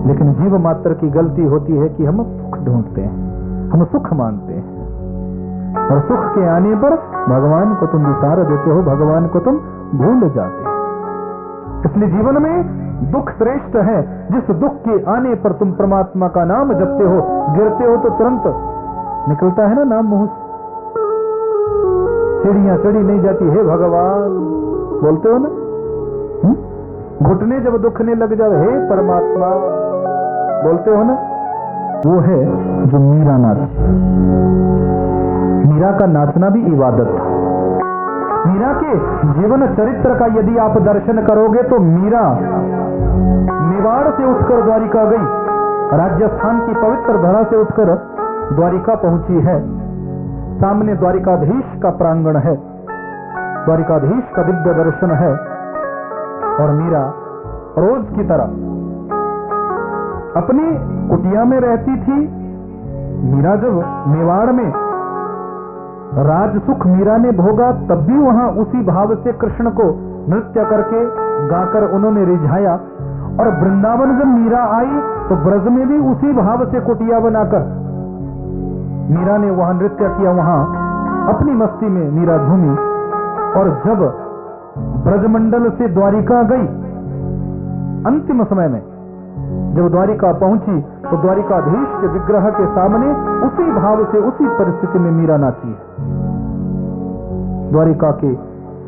लेकिन जीव मात्र की गलती होती है कि हम सुख ढूंढते हैं, हम सुख मानते हैं, और सुख के आने पर भगवान को तुम विसार देते हो, भगवान को तुम भूल जाते हो। इसलिए जीवन में दुख श्रेष्ठ है, जिस दुख के आने पर तुम परमात्मा का नाम जपते हो, गिरते हो तो तुरंत निकलता है ना नाम मुंह से, सीढ़ियां चढ़ी नहीं जाती, हे भगवान बोलते हो ना, घुटने जब दुखने लग जाए, हे परमात्मा बोलते हो ना। वो है जो मीरा नाच, मीरा का नाचना भी इबादत था। मीरा के जीवन चरित्र का यदि आप दर्शन करोगे तो मीरा मेवाड़ से उठकर द्वारिका गई, राजस्थान की पवित्र धरा से उठकर द्वारिका पहुंची है। सामने द्वारिकाधीश का प्रांगण है, द्वारिकाधीश का दिव्य दर्शन है, और मीरा रोज की तरह अपनी कुटिया में रहती थी। मीरा जब मेवाड़ में राज सुख मीरा ने भोगा, तब भी वहां उसी भाव से कृष्ण को नृत्य करके गाकर उन्होंने रिझाया, और वृंदावन जब मीरा आई तो ब्रज में भी उसी भाव से कुटिया बनाकर मीरा ने वहां नृत्य किया, वहां अपनी मस्ती में मीरा झूमी। और जब ब्रजमंडल से द्वारिका गई, अंतिम समय में जब द्वारिका पहुंची तो द्वारिकाधीश के विग्रह के सामने उसी भाव से उसी परिस्थिति में मीरा नाची है। द्वारिका के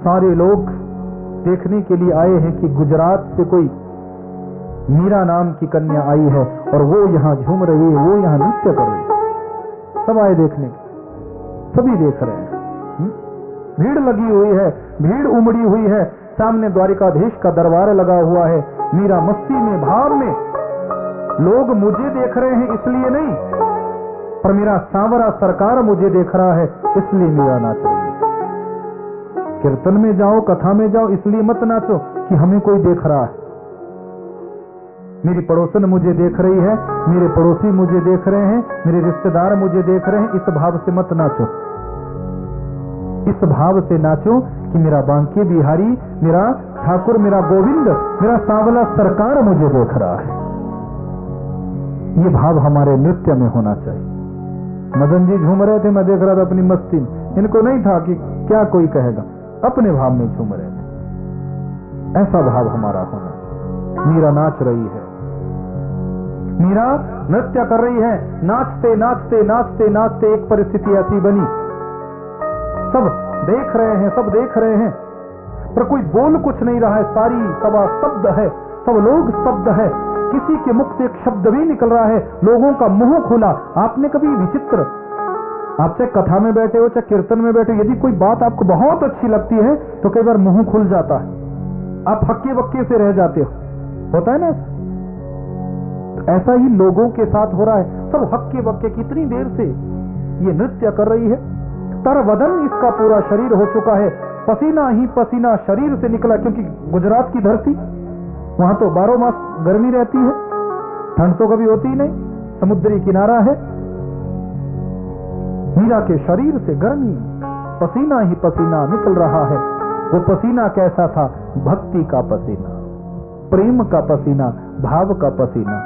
सारे लोग देखने के लिए आए हैं कि गुजरात से कोई मीरा नाम की कन्या आई है और वो यहाँ झूम रही है, वो यहाँ नृत्य कर रही है। सब आए देखने, सभी देख रहे हैं, भीड़ लगी हुई है, भीड़ उमड़ी हुई है। सामने द्वारिकाधीश का दरबार लगा हुआ है, मीरा मस्ती में, भाव में। लोग मुझे देख रहे हैं इसलिए नहीं, पर मेरा सांवरा सरकार मुझे देख रहा है इसलिए मीरा नाच रही है। कीर्तन में जाओ, कथा में जाओ, इसलिए मत नाचो कि हमें कोई देख रहा है। मेरी पड़ोसन मुझे देख रही है, मेरे पड़ोसी मुझे देख रहे हैं, मेरे रिश्तेदार मुझे देख रहे हैं, इस भाव से मत नाचो। इस भाव से नाचो कि मेरा बांके बिहारी, मेरा ठाकुर, मेरा गोविंद, मेरा सांवला सरकार मुझे देख रहा है। ये भाव हमारे नृत्य में होना चाहिए। मदन जी झूम रहे थे, मैं देख रहा था अपनी मस्ती में, इनको नहीं था कि क्या कोई कहेगा, अपने भाव में झूम रहे थे। ऐसा भाव हमारा होना चाहिए। मीरा नाच रही है, मीरा नृत्य कर रही है। नाचते नाचते नाचते नाचते एक परिस्थिति ऐसी बनी, सब देख रहे हैं, सब देख रहे हैं, पर कोई बोल कुछ नहीं रहा है। सारी सभा स्तब्ध है, सब लोग स्तब्ध है, किसी के मुख से एक शब्द भी निकल रहा है, लोगों का मुंह खुला। आपने कभी विचित्र आप चाहे कथा में बैठे हो चाहे कीर्तन में बैठे हो, यदि कोई बात आपको बहुत अच्छी लगती है तो कई बार मुंह खुल जाता है, आप हक्के बक्के से रह जाते हो, होता है ना। तो ऐसा ही लोगों के साथ हो रहा है, सब हक्के बक्के, कितनी देर से ये नृत्य कर रही है, तरबदन इसका पूरा शरीर हो चुका है, पसीना ही पसीना शरीर से निकला, क्योंकि गुजरात की धरती, वहां तो 12 मास गर्मी रहती है, ठंड तो कभी होती ही नहीं, समुद्री किनारा है। मीरा के शरीर से गर्मी, पसीना ही पसीना निकल रहा है। वो पसीना कैसा था? भक्ति का पसीना, प्रेम का पसीना, भाव का पसीना।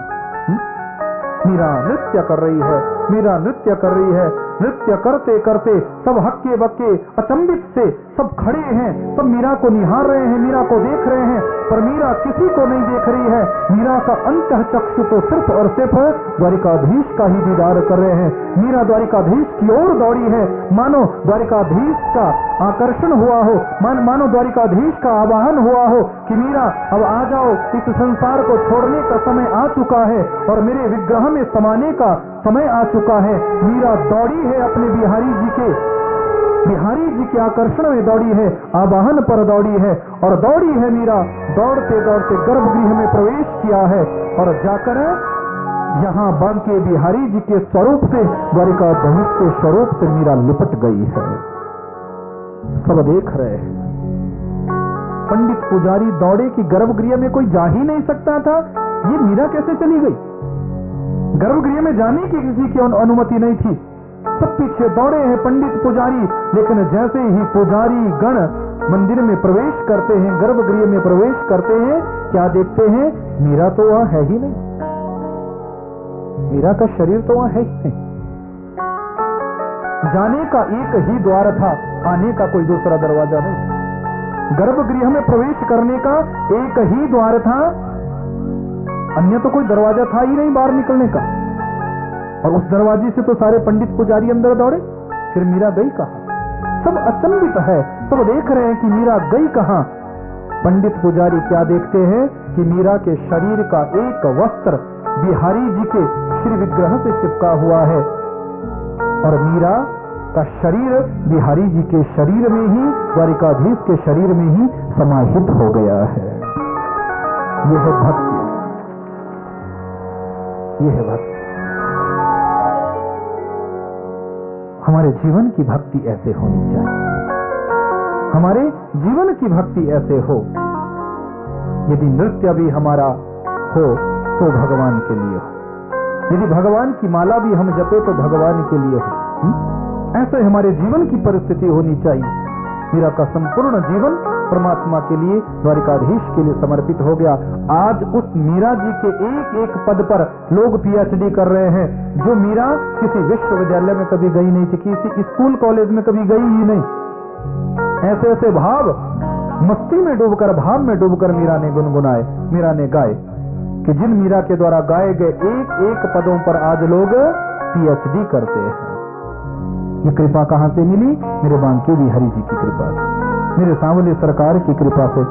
मीरा नृत्य कर रही है, मीरा नृत्य कर रही है। नृत्य करते करते सब हक्के बक्के अचंभित से सब खड़े हैं, सब मीरा को निहार रहे हैं, मीरा को देख रहे हैं, पर मीरा किसी को नहीं देख रही है। मीरा का अंतःचक्षु तो सिर्फ और सिर्फ द्वारिकाधीश का ही दीदार कर रहे हैं। मीरा द्वारिकाधीश की ओर दौड़ी है, मानो द्वारिकाधीश का आकर्षण हुआ हो, मानो द्वारिकाधीश का आवाहन हुआ हो कि मीरा अब आ जाओ, इस संसार को छोड़ने का समय आ चुका है और मेरे विग्रह में समाने का समय आ चुका है। मीरा दौड़ी है अपने बिहारी जी के आकर्षण में दौड़ी है, आवाहन पर दौड़ी है, और दौड़ी है मीरा, दौड़ते दौड़ते गर्भगृह में प्रवेश किया है और जाकर यहाँ बांके बिहारी जी के स्वरूप से, द्वारिकाधीश के स्वरूप से मीरा लिपट गई है। सब देख रहे हैं। पंडित पुजारी दौड़े कि गर्भगृह में कोई जा ही नहीं सकता था, ये मीरा कैसे चली गई? गर्भगृह में जाने की किसी की अनुमति नहीं थी, सब पीछे दौड़े हैं पंडित पुजारी। लेकिन जैसे ही पुजारी गण मंदिर में प्रवेश करते हैं, गर्भगृह में प्रवेश करते हैं, क्या देखते हैं? मीरा तो वहां है ही नहीं, मीरा का शरीर तो वहां है ही नहीं। जाने का एक ही द्वार था, आने का कोई दूसरा दरवाजा नहीं। गर्भगृह में प्रवेश करने का एक ही द्वार था, अन्य तो कोई दरवाजा था ही नहीं बाहर निकलने का। और उस दरवाजे से तो सारे पंडित पुजारी अंदर दौड़े, फिर मीरा गई कहां? सब अचंभित है, सब देख रहे हैं कि मीरा गई कहां। पंडित पुजारी क्या देखते हैं कि मीरा के शरीर का एक वस्त्र बिहारी जी के श्री विग्रह से चिपका हुआ है और मीरा का शरीर बिहारी जी के शरीर में ही, द्वारिकाधीश के शरीर में ही समाहित हो गया है। यह है भक्ति, यह है भक्ति। हमारे जीवन की भक्ति ऐसे होनी चाहिए, हमारे जीवन की भक्ति ऐसे हो। यदि नृत्य भी हमारा हो तो भगवान के लिए हो, यदि भगवान की माला भी हम जपे तो भगवान के लिए हो। ऐसे हमारे जीवन की परिस्थिति होनी चाहिए। मीरा का संपूर्ण जीवन परमात्मा के लिए, द्वारिकाधीश के लिए समर्पित हो गया। आज उस मीरा जी के एक एक पद पर लोग पीएचडी कर रहे हैं, जो मीरा किसी विश्वविद्यालय में कभी गई नहीं थी, किसी स्कूल कॉलेज में कभी गई ही नहीं। ऐसे ऐसे भाव, मस्ती में डूबकर, भाव में डूबकर मीरा ने गुनगुनाए, मीरा ने गाए, कि जिन मीरा के द्वारा गाए गए एक एक पदों पर आज लोग पीएचडी करते हैं। ये कृपा कहां से मिली? मेरे बांके बिहारी जी की कृपा से, मेरे सांवले सरकार की कृपा से।